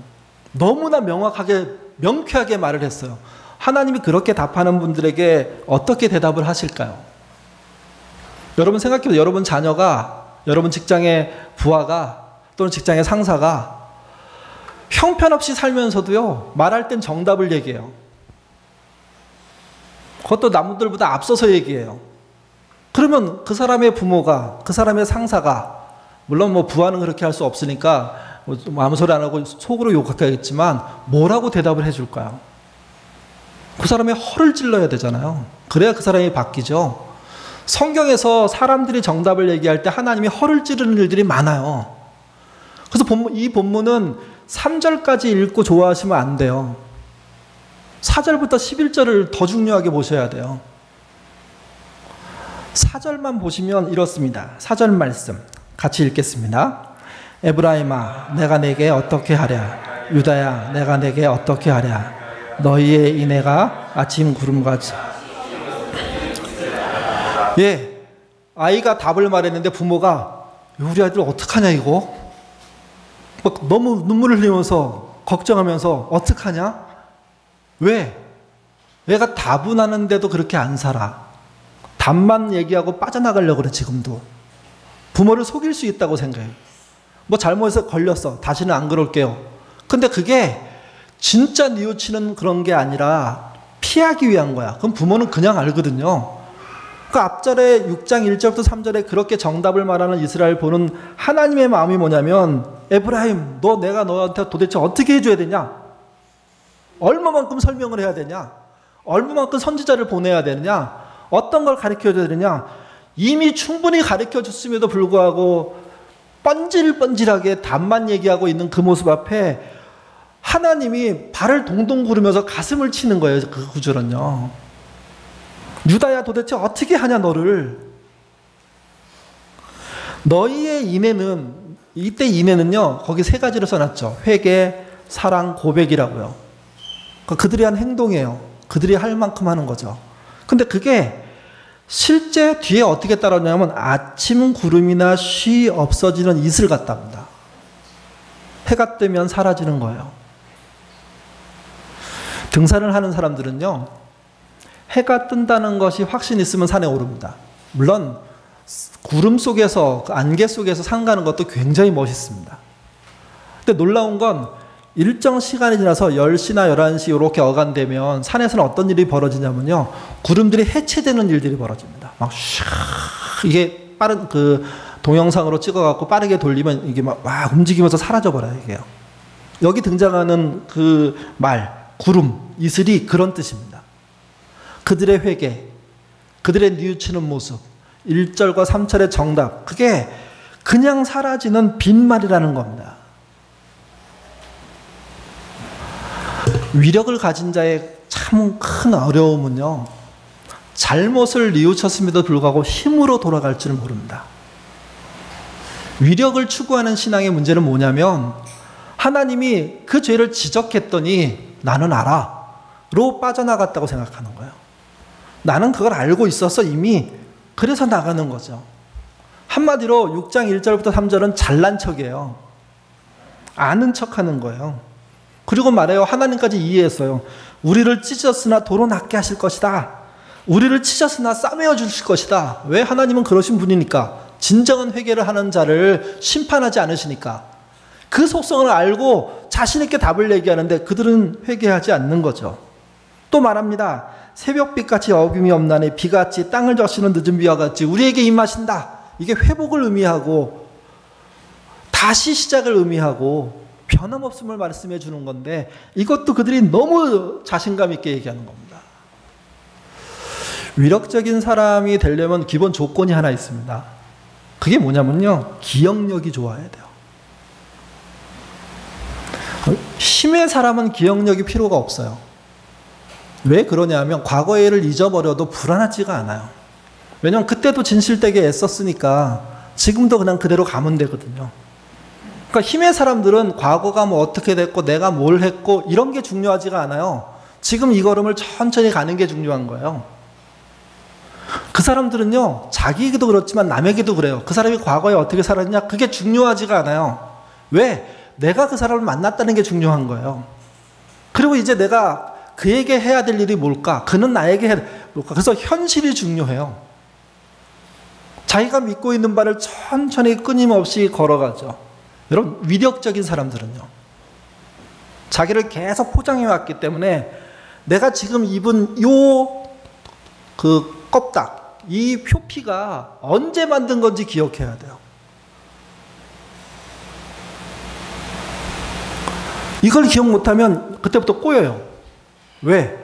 너무나 명확하게, 명쾌하게 말을 했어요. 하나님이 그렇게 답하는 분들에게 어떻게 대답을 하실까요? 여러분 생각해보세요. 여러분 자녀가, 여러분 직장의 부하가 또는 직장의 상사가 형편없이 살면서도요, 말할 땐 정답을 얘기해요. 그것도 남들보다 앞서서 얘기해요. 그러면 그 사람의 부모가, 그 사람의 상사가, 물론 뭐 부하는 그렇게 할 수 없으니까 뭐 아무 소리 안 하고 속으로 욕하겠지만 뭐라고 대답을 해줄까요? 그 사람의 허를 찔러야 되잖아요. 그래야 그 사람이 바뀌죠. 성경에서 사람들이 정답을 얘기할 때 하나님이 허를 찌르는 일들이 많아요. 그래서 이 본문은 3절까지 읽고 좋아하시면 안 돼요. 4절부터 11절을 더 중요하게 보셔야 돼요. 4절만 보시면 이렇습니다. 4절 말씀 같이 읽겠습니다. 에브라임아 내가 내게 어떻게 하랴, 유다야 내가 내게 어떻게 하랴, 너희의 인애가 아침 구름같이. 예, 아이가 답을 말했는데 부모가 우리 아이들 어떡하냐 이거? 막 너무 눈물을 흘리면서 걱정하면서 어떡하냐? 왜? 얘가 다분하는데도 그렇게 안 살아. 답만 얘기하고 빠져나가려고 그래 지금도. 부모를 속일 수 있다고 생각해요. 뭐 잘못해서 걸렸어. 다시는 안 그럴게요. 근데 그게 진짜 뉘우치는 그런 게 아니라 피하기 위한 거야. 그럼 부모는 그냥 알거든요. 그 앞절에 6장 1절부터 3절에 그렇게 정답을 말하는 이스라엘 보는 하나님의 마음이 뭐냐면, 에브라임 너 내가 너한테 도대체 어떻게 해줘야 되냐? 얼마만큼 설명을 해야 되냐? 얼마만큼 선지자를 보내야 되느냐? 어떤 걸 가르쳐줘야 되느냐? 이미 충분히 가르쳐줬음에도 불구하고 뻔질뻔질하게 답만 얘기하고 있는 그 모습 앞에 하나님이 발을 동동 구르면서 가슴을 치는 거예요. 그 구절은요. 유다야 도대체 어떻게 하냐 너를. 너희의 인애는, 이때 인애는요 거기 세 가지로 써놨죠. 회개, 사랑, 고백이라고요. 그들이 한 행동이에요. 그들이 할 만큼 하는 거죠. 근데 그게 실제 뒤에 어떻게 따라오냐면 아침 구름이나 쉬 없어지는 이슬 같답니다. 해가 뜨면 사라지는 거예요. 등산을 하는 사람들은요 해가 뜬다는 것이 확신 있으면 산에 오릅니다. 물론 구름 속에서, 안개 속에서 산 가는 것도 굉장히 멋있습니다. 근데 놀라운 건 일정 시간이 지나서 10시나 11시 이렇게 어간되면 산에서는 어떤 일이 벌어지냐면요, 구름들이 해체되는 일들이 벌어집니다. 막 샥, 이게 빠른 그 동영상으로 찍어갖고 빠르게 돌리면 이게 막 움직이면서 사라져버려요. 이게요. 여기 등장하는 그 말, 구름, 이슬이 그런 뜻입니다. 그들의 회개, 그들의 뉘우치는 모습, 1절과 3절의 정답, 그게 그냥 사라지는 빈말이라는 겁니다. 위력을 가진 자의 참 큰 어려움은요, 잘못을 뉘우쳤음에도 불구하고 힘으로 돌아갈 줄 모릅니다. 위력을 추구하는 신앙의 문제는 뭐냐면 하나님이 그 죄를 지적했더니 나는 알아로 빠져나갔다고 생각하는 거예요. 나는 그걸 알고 있어서 이미 그래서 나가는 거죠. 한마디로 6장 1절부터 3절은 잘난 척이에요. 아는 척하는 거예요. 그리고 말해요. 하나님까지 이해했어요. 우리를 찢었으나 도로 낫게 하실 것이다. 우리를 찢었으나 싸매어 주실 것이다. 왜? 하나님은 그러신 분이니까. 진정한 회개를 하는 자를 심판하지 않으시니까. 그 속성을 알고 자신 있게 답을 얘기하는데 그들은 회개하지 않는 거죠. 또 말합니다. 새벽빛같이 어김이 없나니 비같이 땅을 적시는 늦은 비와 같이 우리에게 임하신다. 이게 회복을 의미하고 다시 시작을 의미하고 변함없음을 말씀해 주는 건데 이것도 그들이 너무 자신감 있게 얘기하는 겁니다. 위력적인 사람이 되려면 기본 조건이 하나 있습니다. 그게 뭐냐면요. 기억력이 좋아야 돼요. 힘의 사람은 기억력이 필요가 없어요. 왜 그러냐면 과거의 일을 잊어버려도 불안하지가 않아요. 왜냐하면 그때도 진실되게 애썼으니까 지금도 그냥 그대로 가면 되거든요. 그러니까 힘의 사람들은 과거가 뭐 어떻게 됐고 내가 뭘 했고 이런 게 중요하지가 않아요. 지금 이 걸음을 천천히 가는 게 중요한 거예요. 그 사람들은요, 자기에게도 그렇지만 남에게도 그래요. 그 사람이 과거에 어떻게 살았냐, 그게 중요하지가 않아요. 왜? 내가 그 사람을 만났다는 게 중요한 거예요. 그리고 이제 내가 그에게 해야 될 일이 뭘까? 그는 나에게 해야 될 일이 뭘까? 그래서 현실이 중요해요. 자기가 믿고 있는 바를 천천히 끊임없이 걸어가죠. 여러분, 위력적인 사람들은요, 자기를 계속 포장해 왔기 때문에 내가 지금 입은 그 껍딱, 이 표피가 언제 만든 건지 기억해야 돼요. 이걸 기억 못하면 그때부터 꼬여요. 왜?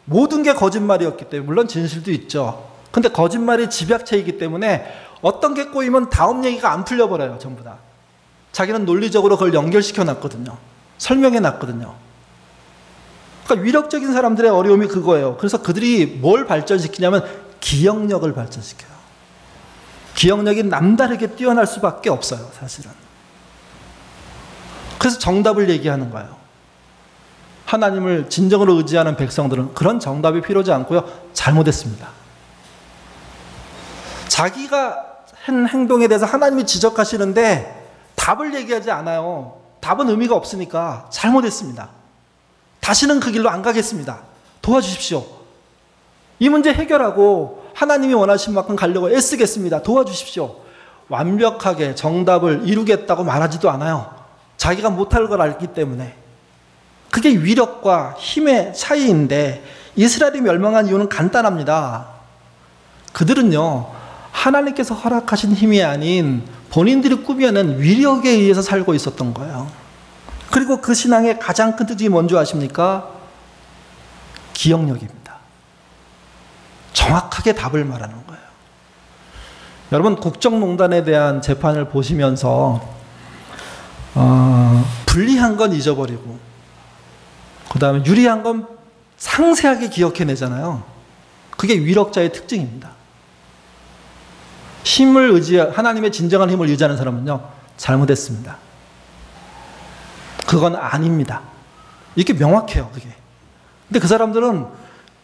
모든 게 거짓말이었기 때문에. 물론 진실도 있죠. 근데 거짓말이 집약체이기 때문에 어떤 게 꼬이면 다음 얘기가 안 풀려버려요. 전부 다. 자기는 논리적으로 그걸 연결시켜 놨거든요. 설명해 놨거든요. 그러니까 위력적인 사람들의 어려움이 그거예요. 그래서 그들이 뭘 발전시키냐면 기억력을 발전시켜요. 기억력이 남다르게 뛰어날 수밖에 없어요. 사실은. 그래서 정답을 얘기하는 거예요. 하나님을 진정으로 의지하는 백성들은 그런 정답이 필요하지 않고요. 잘못했습니다. 자기가 한 행동에 대해서 하나님이 지적하시는데 답을 얘기하지 않아요. 답은 의미가 없으니까 잘못했습니다. 다시는 그 길로 안 가겠습니다. 도와주십시오. 이 문제 해결하고 하나님이 원하신 만큼 가려고 애쓰겠습니다. 도와주십시오. 완벽하게 정답을 이루겠다고 말하지도 않아요. 자기가 못할 걸 알기 때문에. 그게 위력과 힘의 차이인데 이스라엘이 멸망한 이유는 간단합니다. 그들은요, 하나님께서 허락하신 힘이 아닌 본인들이 꾸며낸 위력에 의해서 살고 있었던 거예요. 그리고 그 신앙의 가장 큰 특징이 뭔지 아십니까? 기억력입니다. 정확하게 답을 말하는 거예요. 여러분, 국정농단에 대한 재판을 보시면서 불리한 건 잊어버리고 그 다음에 유리한 건 상세하게 기억해내잖아요. 그게 위력자의 특징입니다. 하나님의 진정한 힘을 의지하는 사람은요, 잘못했습니다. 그건 아닙니다. 이렇게 명확해요, 그게. 근데 그 사람들은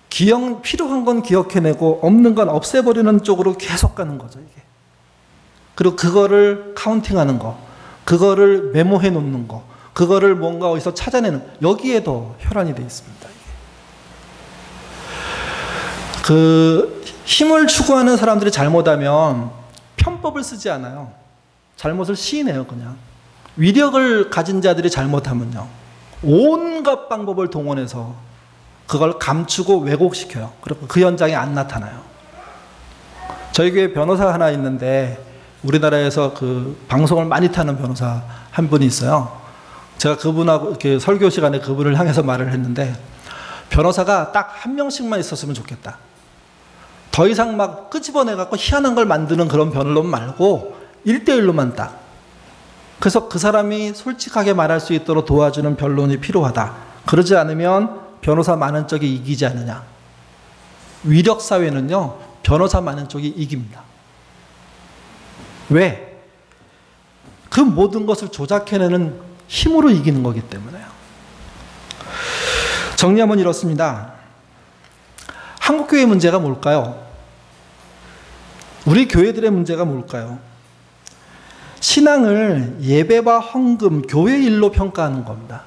필요한 건 기억해내고 없는 건 없애버리는 쪽으로 계속 가는 거죠, 이게. 그리고 그거를 카운팅하는 거, 그거를 메모해 놓는 거, 그거를 뭔가 어디서 찾아내는, 여기에도 혈안이 되어 있습니다. 그 힘을 추구하는 사람들이 잘못하면 편법을 쓰지 않아요. 잘못을 시인해요, 그냥. 위력을 가진 자들이 잘못하면요, 온갖 방법을 동원해서 그걸 감추고 왜곡시켜요. 그리고 그 현장에 안 나타나요. 저희 교회 변호사가 하나 있는데 우리나라에서 그 방송을 많이 타는 변호사 한 분이 있어요. 제가 그분하고 이렇게 설교 시간에 그분을 향해서 말을 했는데, 변호사가 딱 한 명씩만 있었으면 좋겠다. 더 이상 막 끄집어내갖고 희한한 걸 만드는 그런 변호론 말고 1대1로만 딱. 그래서 그 사람이 솔직하게 말할 수 있도록 도와주는 변론이 필요하다. 그러지 않으면 변호사 많은 쪽이 이기지 않느냐. 위력 사회는요, 변호사 많은 쪽이 이깁니다. 왜? 그 모든 것을 조작해내는 힘으로 이기는 거기 때문에요. 정리하면 이렇습니다. 한국교회의 문제가 뭘까요? 우리 교회들의 문제가 뭘까요? 신앙을 예배와 헌금, 교회 일로 평가하는 겁니다.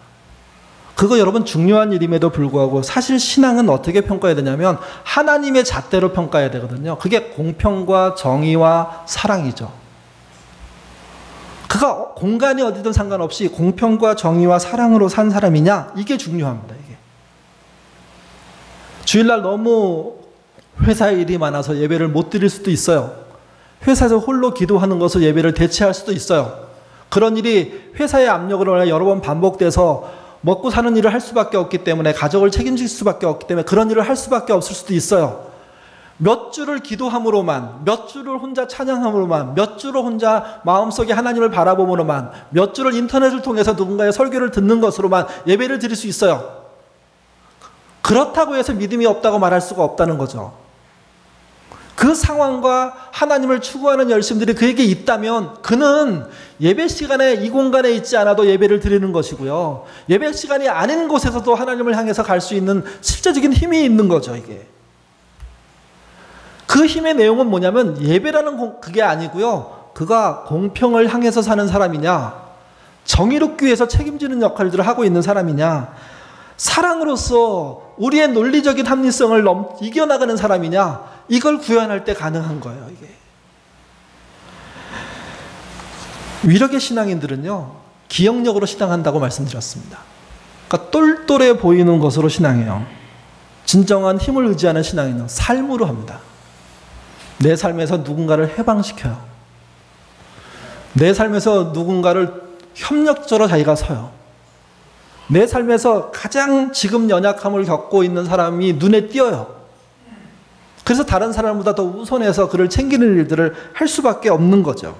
그거 여러분 중요한 일임에도 불구하고 사실 신앙은 어떻게 평가해야 되냐면 하나님의 잣대로 평가해야 되거든요. 그게 공평과 정의와 사랑이죠. 그가 공간이 어디든 상관없이 공평과 정의와 사랑으로 산 사람이냐, 이게 중요합니다. 이게 주일날 너무 회사 일이 많아서 예배를 못 드릴 수도 있어요. 회사에서 홀로 기도하는 것을 예배를 대체할 수도 있어요. 그런 일이 회사의 압력으로 여러 번 반복돼서 먹고 사는 일을 할 수밖에 없기 때문에, 가족을 책임질 수밖에 없기 때문에 그런 일을 할 수밖에 없을 수도 있어요. 몇 주를 기도함으로만, 몇 주를 혼자 찬양함으로만, 몇 주를 혼자 마음속에 하나님을 바라봄으로만, 몇 주를 인터넷을 통해서 누군가의 설교를 듣는 것으로만 예배를 드릴 수 있어요. 그렇다고 해서 믿음이 없다고 말할 수가 없다는 거죠. 그 상황과 하나님을 추구하는 열심들이 그에게 있다면 그는 예배 시간에 이 공간에 있지 않아도 예배를 드리는 것이고요. 예배 시간이 아닌 곳에서도 하나님을 향해서 갈 수 있는 실제적인 힘이 있는 거죠, 이게. 그 힘의 내용은 뭐냐면 예배라는 그게 아니고요. 그가 공평을 향해서 사는 사람이냐, 정의롭기 위해서 책임지는 역할들을 하고 있는 사람이냐, 사랑으로서 우리의 논리적인 합리성을 이겨나가는 사람이냐, 이걸 구현할 때 가능한 거예요, 이게. 위력의 신앙인들은요, 기억력으로 신앙한다고 말씀드렸습니다. 그러니까 똘똘해 보이는 것으로 신앙해요. 진정한 힘을 의지하는 신앙인은 삶으로 합니다. 내 삶에서 누군가를 해방시켜요. 내 삶에서 누군가를 협력적으로 자기가 서요. 내 삶에서 가장 지금 연약함을 겪고 있는 사람이 눈에 띄어요. 그래서 다른 사람보다 더 우선해서 그를 챙기는 일들을 할 수밖에 없는 거죠.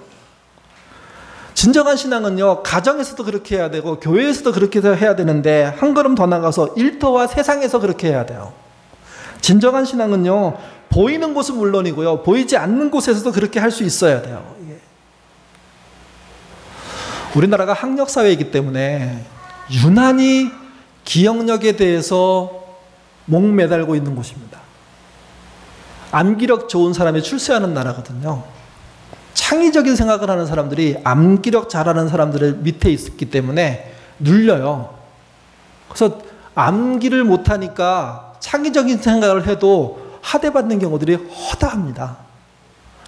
진정한 신앙은요, 가정에서도 그렇게 해야 되고 교회에서도 그렇게 해야 되는데 한 걸음 더 나가서 일터와 세상에서 그렇게 해야 돼요. 진정한 신앙은요, 보이는 곳은 물론이고요, 보이지 않는 곳에서도 그렇게 할 수 있어야 돼요. 우리나라가 학력사회이기 때문에 유난히 기억력에 대해서 목매달고 있는 곳입니다. 암기력 좋은 사람이 출세하는 나라거든요. 창의적인 생각을 하는 사람들이 암기력 잘하는 사람들의 밑에 있기 때문에 눌려요. 그래서 암기를 못하니까 창의적인 생각을 해도 하대받는 경우들이 허다합니다.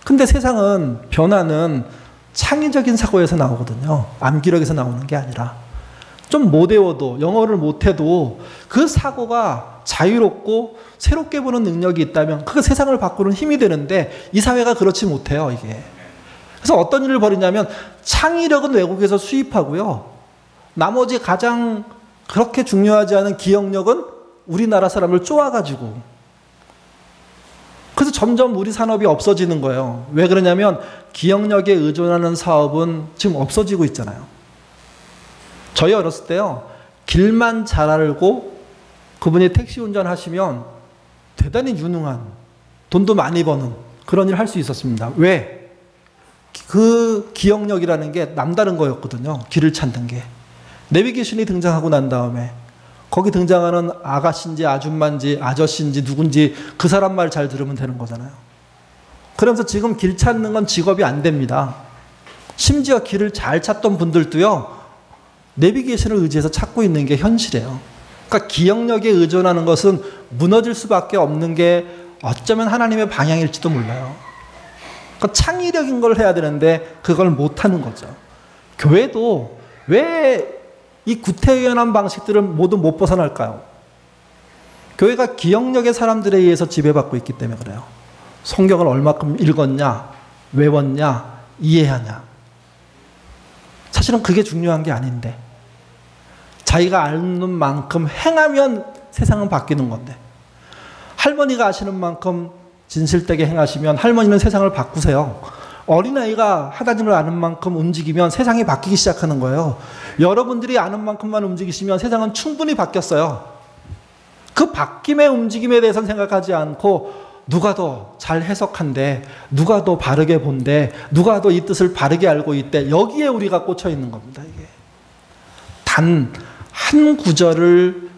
근데 세상은, 변화는 창의적인 사고에서 나오거든요. 암기력에서 나오는 게 아니라. 좀 못 외워도, 영어를 못해도 그 사고가 자유롭고 새롭게 보는 능력이 있다면 그게 세상을 바꾸는 힘이 되는데 이 사회가 그렇지 못해요, 이게. 그래서 어떤 일을 벌이냐면 창의력은 외국에서 수입하고요. 나머지 가장 그렇게 중요하지 않은 기억력은 우리나라 사람을 쪼아가지고. 그래서 점점 우리 산업이 없어지는 거예요. 왜 그러냐면 기억력에 의존하는 사업은 지금 없어지고 있잖아요. 저희 어렸을 때요, 길만 잘 알고 그분이 택시 운전하시면 대단히 유능한, 돈도 많이 버는 그런 일을 할 수 있었습니다. 왜? 그 기억력이라는 게 남다른 거였거든요. 길을 찾는 게. 내비게이션이 등장하고 난 다음에 거기 등장하는 아가씨인지 아줌마인지 아저씨인지 누군지 그 사람 말 잘 들으면 되는 거잖아요. 그러면서 지금 길 찾는 건 직업이 안 됩니다. 심지어 길을 잘 찾던 분들도요, 내비게이션을 의지해서 찾고 있는 게 현실이에요. 그러니까 기억력에 의존하는 것은 무너질 수밖에 없는 게 어쩌면 하나님의 방향일지도 몰라요. 그러니까 창의력인 걸 해야 되는데 그걸 못하는 거죠. 교회도 왜 이 구태연한 방식들을 모두 못 벗어날까요? 교회가 기억력의 사람들에 의해서 지배받고 있기 때문에 그래요. 성경을 얼마큼 읽었냐, 외웠냐, 이해하냐. 사실은 그게 중요한 게 아닌데, 자기가 아는 만큼 행하면 세상은 바뀌는 건데, 할머니가 아시는 만큼 진실되게 행하시면 할머니는 세상을 바꾸세요. 어린아이가 하나님을 아는 만큼 움직이면 세상이 바뀌기 시작하는 거예요. 여러분들이 아는 만큼만 움직이시면 세상은 충분히 바뀌었어요. 그 바뀜의 움직임에 대해서는 생각하지 않고 누가 더 잘 해석한대, 누가 더 바르게 본대, 누가 더 이 뜻을 바르게 알고 있대. 여기에 우리가 꽂혀 있는 겁니다. 이게 단 한 구절을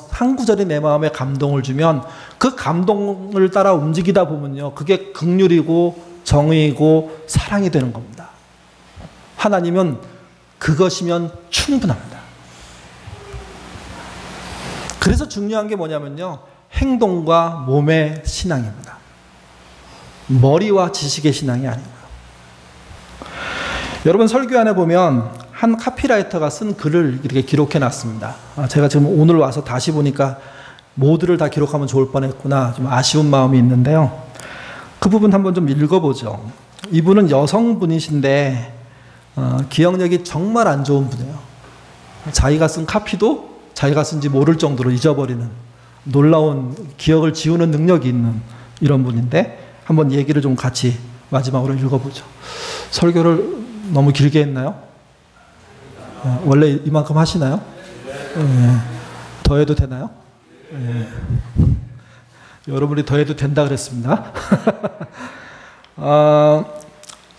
한 구절이 내 마음에 감동을 주면 그 감동을 따라 움직이다 보면요, 그게 긍휼이고 정의이고 사랑이 되는 겁니다. 하나님은 그것이면 충분합니다. 그래서 중요한 게 뭐냐면요, 행동과 몸의 신앙입니다. 머리와 지식의 신앙이 아니고요. 여러분, 설교 안에 보면 한 카피라이터가 쓴 글을 이렇게 기록해 놨습니다. 제가 지금 오늘 와서 다시 보니까 모두를 다 기록하면 좋을 뻔했구나, 좀 아쉬운 마음이 있는데요. 그 부분 한번 좀 읽어보죠. 이분은 여성분이신데 기억력이 정말 안 좋은 분이에요. 자기가 쓴 카피도 자기가 쓴지 모를 정도로 잊어버리는 놀라운 기억을 지우는 능력이 있는 이런 분인데, 한번 얘기를 좀 같이 마지막으로 읽어보죠. 설교를 너무 길게 했나요? 원래 이만큼 하시나요? 더 해도 되나요? 여러분이 더 해도 된다 그랬습니다.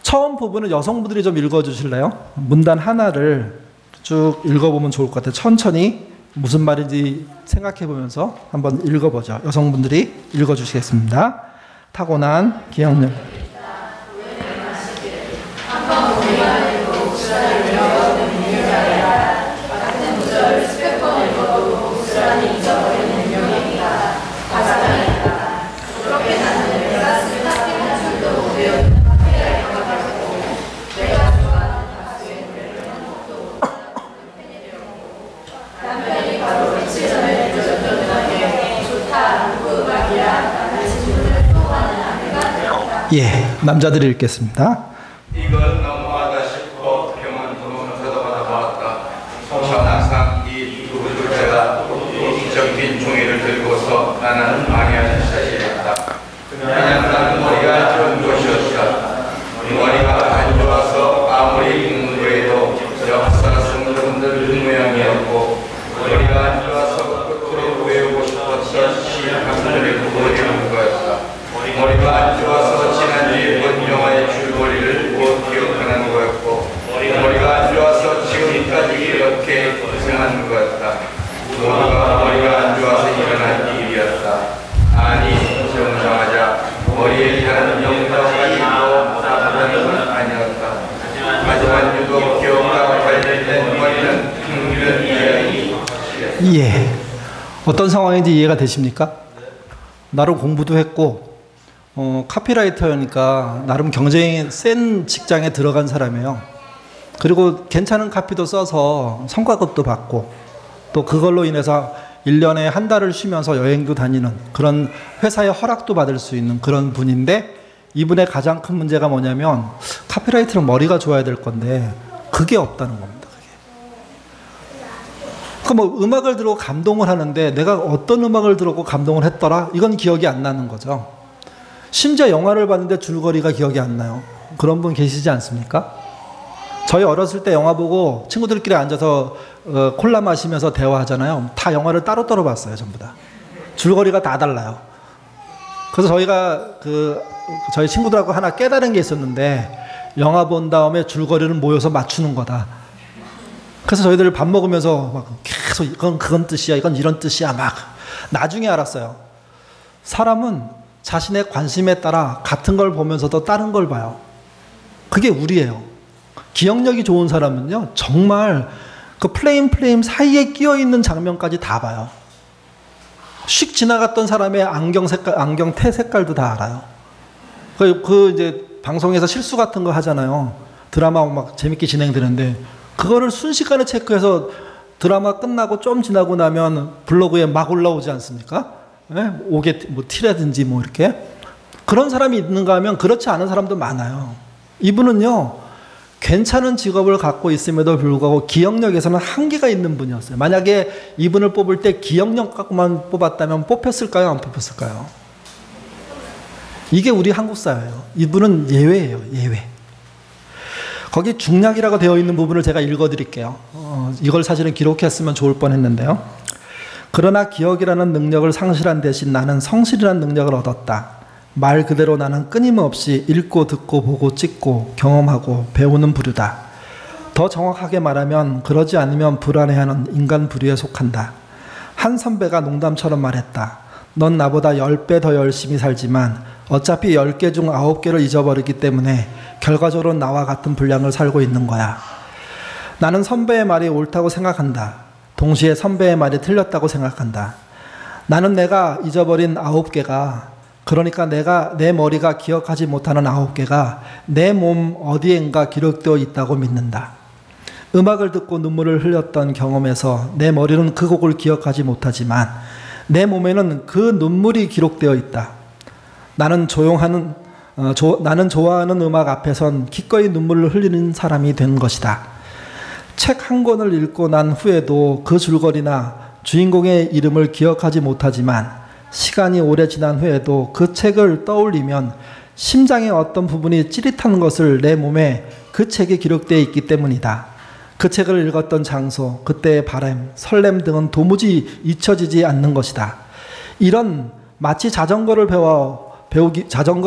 처음 부분은 여성분들이 좀 읽어주실래요? 문단 하나를 쭉 읽어보면 좋을 것 같아요. 천천히 무슨 말인지 생각해 보면서 한번 읽어보죠. 여성분들이 읽어주시겠습니다. 타고난 기억력. 예, 남자들이 읽겠습니다. 이건 너무하다 싶어 병원으로 들어가다 보았다. 전항상 이 두 둘째가 이적인 종이를 들고서 나는 방해하는 사실이었다. 그냥 나는 머리가 좋은 것이었다. 머리가 안 좋아서 아무리 공부해도 역사 쓴 분들 모양이었고, 머리가 안 좋아서 끝으로 외우고 싶었던 시한들의 모양인 거였다. 머리가 안 좋아서 지난주에 본 영화의 줄거리를 못 기억하는 거였고, 머리가 안 좋아서 지금까지 이렇게 고생하는 거였다. 모두가 머리가 안 좋아서 일어난 일이었다. 아니, 정정하자 머리에 대한 영감이 있고 나타나는 건 아니었다. 하지만 유독 기억과 관련된 머리는 긍휼한 이야기. 예, 어떤 상황인지 이해가 되십니까? 나름 공부도 했고 카피라이터니까 나름 경쟁이 센 직장에 들어간 사람이에요. 그리고 괜찮은 카피도 써서 성과급도 받고, 또 그걸로 인해서 1년에 한 달을 쉬면서 여행도 다니는 그런 회사의 허락도 받을 수 있는 그런 분인데, 이분의 가장 큰 문제가 뭐냐면 카피라이터는 머리가 좋아야 될 건데 그게 없다는 겁니다. 그게. 뭐 음악을 들고 감동을 하는데 내가 어떤 음악을 들었고 감동을 했더라? 이건 기억이 안 나는 거죠. 심지어 영화를 봤는데 줄거리가 기억이 안 나요. 그런 분 계시지 않습니까? 저희 어렸을 때 영화 보고 친구들끼리 앉아서 콜라 마시면서 대화하잖아요. 다 영화를 따로따로 봤어요. 전부 다. 줄거리가 다 달라요. 그래서 저희가 저희 친구들하고 하나 깨달은 게 있었는데, 영화 본 다음에 줄거리를 모여서 맞추는 거다. 그래서 저희들 밥 먹으면서 막 계속 이건 그건 뜻이야, 이건 이런 뜻이야 막. 나중에 알았어요. 사람은 자신의 관심에 따라 같은 걸 보면서도 다른 걸 봐요. 그게 우리예요. 기억력이 좋은 사람은요, 정말 그 프레임 사이에 끼어 있는 장면까지 다 봐요. 휙 지나갔던 사람의 안경 색깔, 안경 테 색깔도 다 알아요. 이제 방송에서 실수 같은 거 하잖아요. 드라마 막 재밌게 진행되는데 그거를 순식간에 체크해서 드라마 끝나고 좀 지나고 나면 블로그에 막 올라오지 않습니까? 네? 옥에 뭐 티라든지 뭐 이렇게. 그런 사람이 있는가 하면 그렇지 않은 사람도 많아요. 이분은요, 괜찮은 직업을 갖고 있음에도 불구하고 기억력에서는 한계가 있는 분이었어요. 만약에 이분을 뽑을 때 기억력 갖고만 뽑았다면 뽑혔을까요? 안 뽑혔을까요? 이게 우리 한국 사회예요. 이분은 예외예요. 예외. 거기 중략이라고 되어 있는 부분을 제가 읽어드릴게요. 이걸 사실은 기록했으면 좋을 뻔했는데요. 그러나 기억이라는 능력을 상실한 대신 나는 성실이라는 능력을 얻었다. 말 그대로 나는 끊임없이 읽고 듣고 보고 찍고 경험하고 배우는 부류다. 더 정확하게 말하면 그러지 않으면 불안해하는 인간 부류에 속한다. 한 선배가 농담처럼 말했다. 넌 나보다 10배 더 열심히 살지만 어차피 10개 중 9개를 잊어버리기 때문에 결과적으로 나와 같은 분량을 살고 있는 거야. 나는 선배의 말이 옳다고 생각한다. 동시에 선배의 말이 틀렸다고 생각한다. 나는 내가 잊어버린 9개가, 그러니까 내 머리가 기억하지 못하는 9개가 내 몸 어디엔가 기록되어 있다고 믿는다. 음악을 듣고 눈물을 흘렸던 경험에서 내 머리는 그 곡을 기억하지 못하지만 내 몸에는 그 눈물이 기록되어 있다. 나는 좋아하는 음악 앞에선 기꺼이 눈물을 흘리는 사람이 된 것이다. 책 한 권을 읽고 난 후에도 그 줄거리나 주인공의 이름을 기억하지 못하지만 시간이 오래 지난 후에도 그 책을 떠올리면 심장의 어떤 부분이 찌릿한 것을 내 몸에 그 책에 기록되어 있기 때문이다. 그 책을 읽었던 장소, 그때의 바람, 설렘 등은 도무지 잊혀지지 않는 것이다. 이런 마치 자전거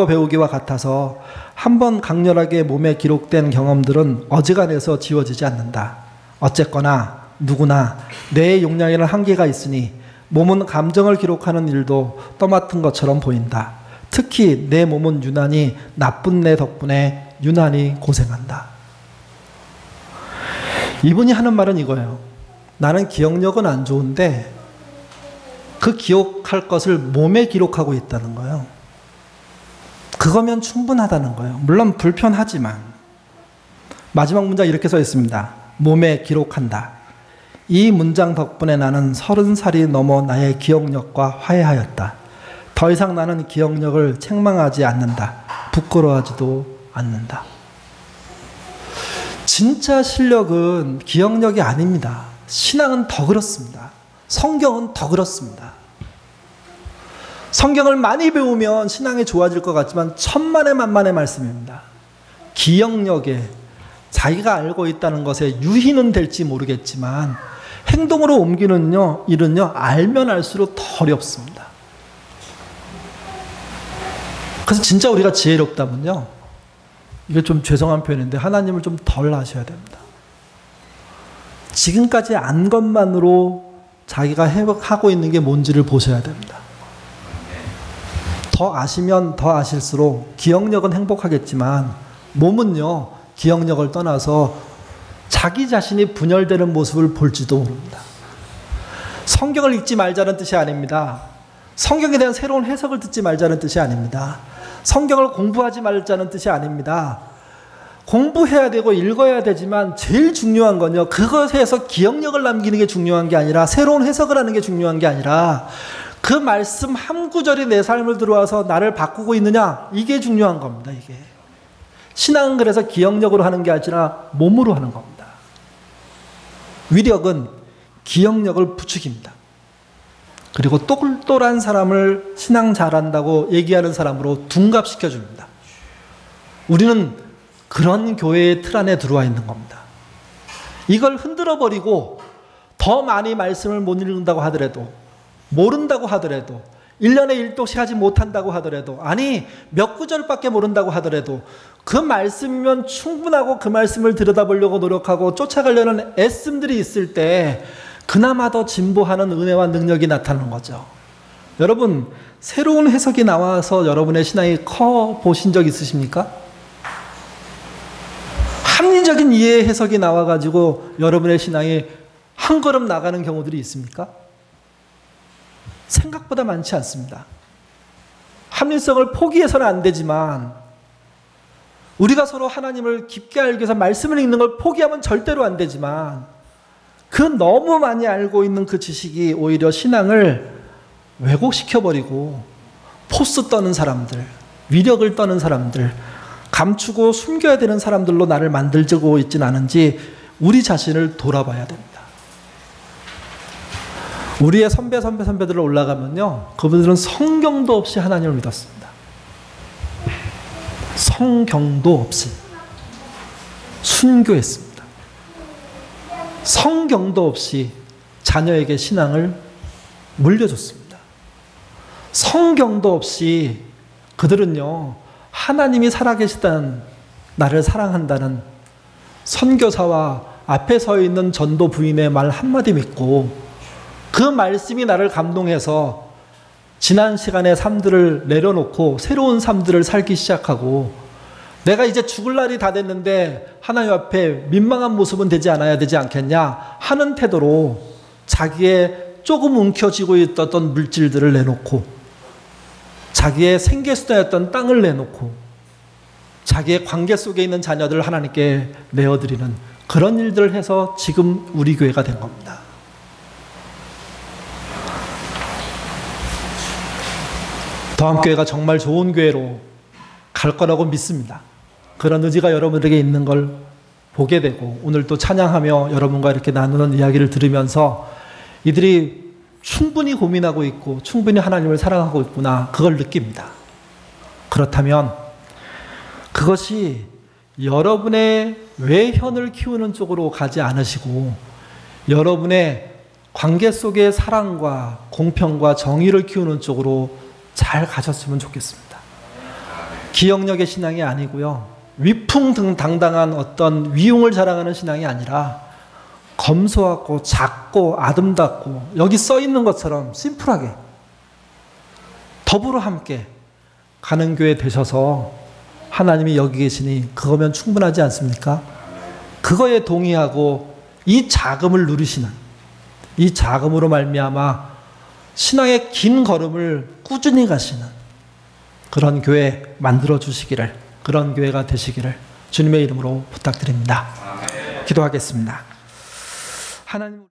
배우기와 같아서 한번 강렬하게 몸에 기록된 경험들은 어지간해서 지워지지 않는다. 어쨌거나 누구나 뇌의 용량에는 한계가 있으니 몸은 감정을 기록하는 일도 떠맡은 것처럼 보인다. 특히 내 몸은 유난히 나쁜 내 덕분에 유난히 고생한다. 이분이 하는 말은 이거예요. 나는 기억력은 안 좋은데 그 기억할 것을 몸에 기록하고 있다는 거예요. 그거면 충분하다는 거예요. 물론 불편하지만. 마지막 문장 이렇게 써 있습니다. 몸에 기록한다. 이 문장 덕분에 나는 30살이 넘어 나의 기억력과 화해하였다. 더 이상 나는 기억력을 책망하지 않는다. 부끄러워하지도 않는다. 진짜 실력은 기억력이 아닙니다. 신앙은 더 그렇습니다. 성경은 더 그렇습니다. 성경을 많이 배우면 신앙이 좋아질 것 같지만 천만의 만만의 말씀입니다. 기억력에 자기가 알고 있다는 것에 유희는 될지 모르겠지만 행동으로 옮기는 일은요 알면 알수록 더 어렵습니다. 그래서 진짜 우리가 지혜롭다면요, 이게 좀 죄송한 표현인데 하나님을 좀 덜 아셔야 됩니다. 지금까지 안 것만으로 자기가 하고 있는 게 뭔지를 보셔야 됩니다. 더 아시면 더 아실수록 기억력은 행복하겠지만 몸은요 기억력을 떠나서 자기 자신이 분열되는 모습을 볼지도 모릅니다. 성경을 읽지 말자는 뜻이 아닙니다. 성경에 대한 새로운 해석을 듣지 말자는 뜻이 아닙니다. 성경을 공부하지 말자는 뜻이 아닙니다. 공부해야 되고 읽어야 되지만 제일 중요한 건요, 그것에서 기억력을 남기는 게 중요한 게 아니라 새로운 해석을 하는 게 중요한 게 아니라 그 말씀 한 구절이 내 삶을 들어와서 나를 바꾸고 있느냐, 이게 중요한 겁니다. 이게 신앙은 그래서 기억력으로 하는 게 아니라 몸으로 하는 겁니다. 위력은 기억력을 부추깁니다. 그리고 똘똘한 사람을 신앙 잘한다고 얘기하는 사람으로 둔갑시켜줍니다. 우리는 그런 교회의 틀 안에 들어와 있는 겁니다. 이걸 흔들어버리고 더 많이 말씀을 못 읽는다고 하더라도, 모른다고 하더라도, 1년에 1독씩 하지 못한다고 하더라도, 아니 몇 구절밖에 모른다고 하더라도 그 말씀이면 충분하고 그 말씀을 들여다보려고 노력하고 쫓아가려는 애씀들이 있을 때 그나마 더 진보하는 은혜와 능력이 나타나는 거죠. 여러분, 새로운 해석이 나와서 여러분의 신앙이 커 보신 적 있으십니까? 합리적인 이해의 해석이 나와가지고 여러분의 신앙이 한 걸음 나가는 경우들이 있습니까? 생각보다 많지 않습니다. 합리성을 포기해서는 안 되지만 우리가 서로 하나님을 깊게 알기 위해서 말씀을 읽는 걸 포기하면 절대로 안 되지만 그 너무 많이 알고 있는 그 지식이 오히려 신앙을 왜곡시켜버리고 포스 떠는 사람들, 위력을 떠는 사람들, 감추고 숨겨야 되는 사람들로 나를 만들고 있진 않은지 우리 자신을 돌아봐야 됩니다. 우리의 선배들을 올라가면요, 그분들은 성경도 없이 하나님을 믿었습니다. 성경도 없이 순교했습니다. 성경도 없이 자녀에게 신앙을 물려줬습니다. 성경도 없이 그들은요, 하나님이 살아계시다는, 나를 사랑한다는 선교사와 앞에 서 있는 전도 부인의 말 한마디 믿고 그 말씀이 나를 감동해서 지난 시간의 삶들을 내려놓고 새로운 삶들을 살기 시작하고, 내가 이제 죽을 날이 다 됐는데 하나님 앞에 민망한 모습은 되지 않아야 되지 않겠냐 하는 태도로 자기의 조금 움켜쥐고 있었던 물질들을 내놓고, 자기의 생계수단이었던 땅을 내놓고, 자기의 관계 속에 있는 자녀들을 하나님께 내어드리는 그런 일들을 해서 지금 우리 교회가 된 겁니다. 더함교회가 정말 좋은 교회로 갈 거라고 믿습니다. 그런 의지가 여러분들에게 있는 걸 보게 되고, 오늘 또 찬양하며 여러분과 이렇게 나누는 이야기를 들으면서 이들이 충분히 고민하고 있고 충분히 하나님을 사랑하고 있구나, 그걸 느낍니다. 그렇다면 그것이 여러분의 외현을 키우는 쪽으로 가지 않으시고 여러분의 관계 속의 사랑과 공평과 정의를 키우는 쪽으로 잘 가셨으면 좋겠습니다. 기억력의 신앙이 아니고요, 위풍당당한 어떤 위용을 자랑하는 신앙이 아니라 검소하고 작고 아름답고 여기 써 있는 것처럼 심플하게 더불어 함께 가는 교회 되셔서 하나님이 여기 계시니 그거면 충분하지 않습니까? 그거에 동의하고 이 자금을 누리시는, 이 자금으로 말미암아 신앙의 긴 걸음을 꾸준히 가시는 그런 교회 만들어 주시기를, 그런 교회가 되시기를 주님의 이름으로 부탁드립니다. 기도하겠습니다. 하나님.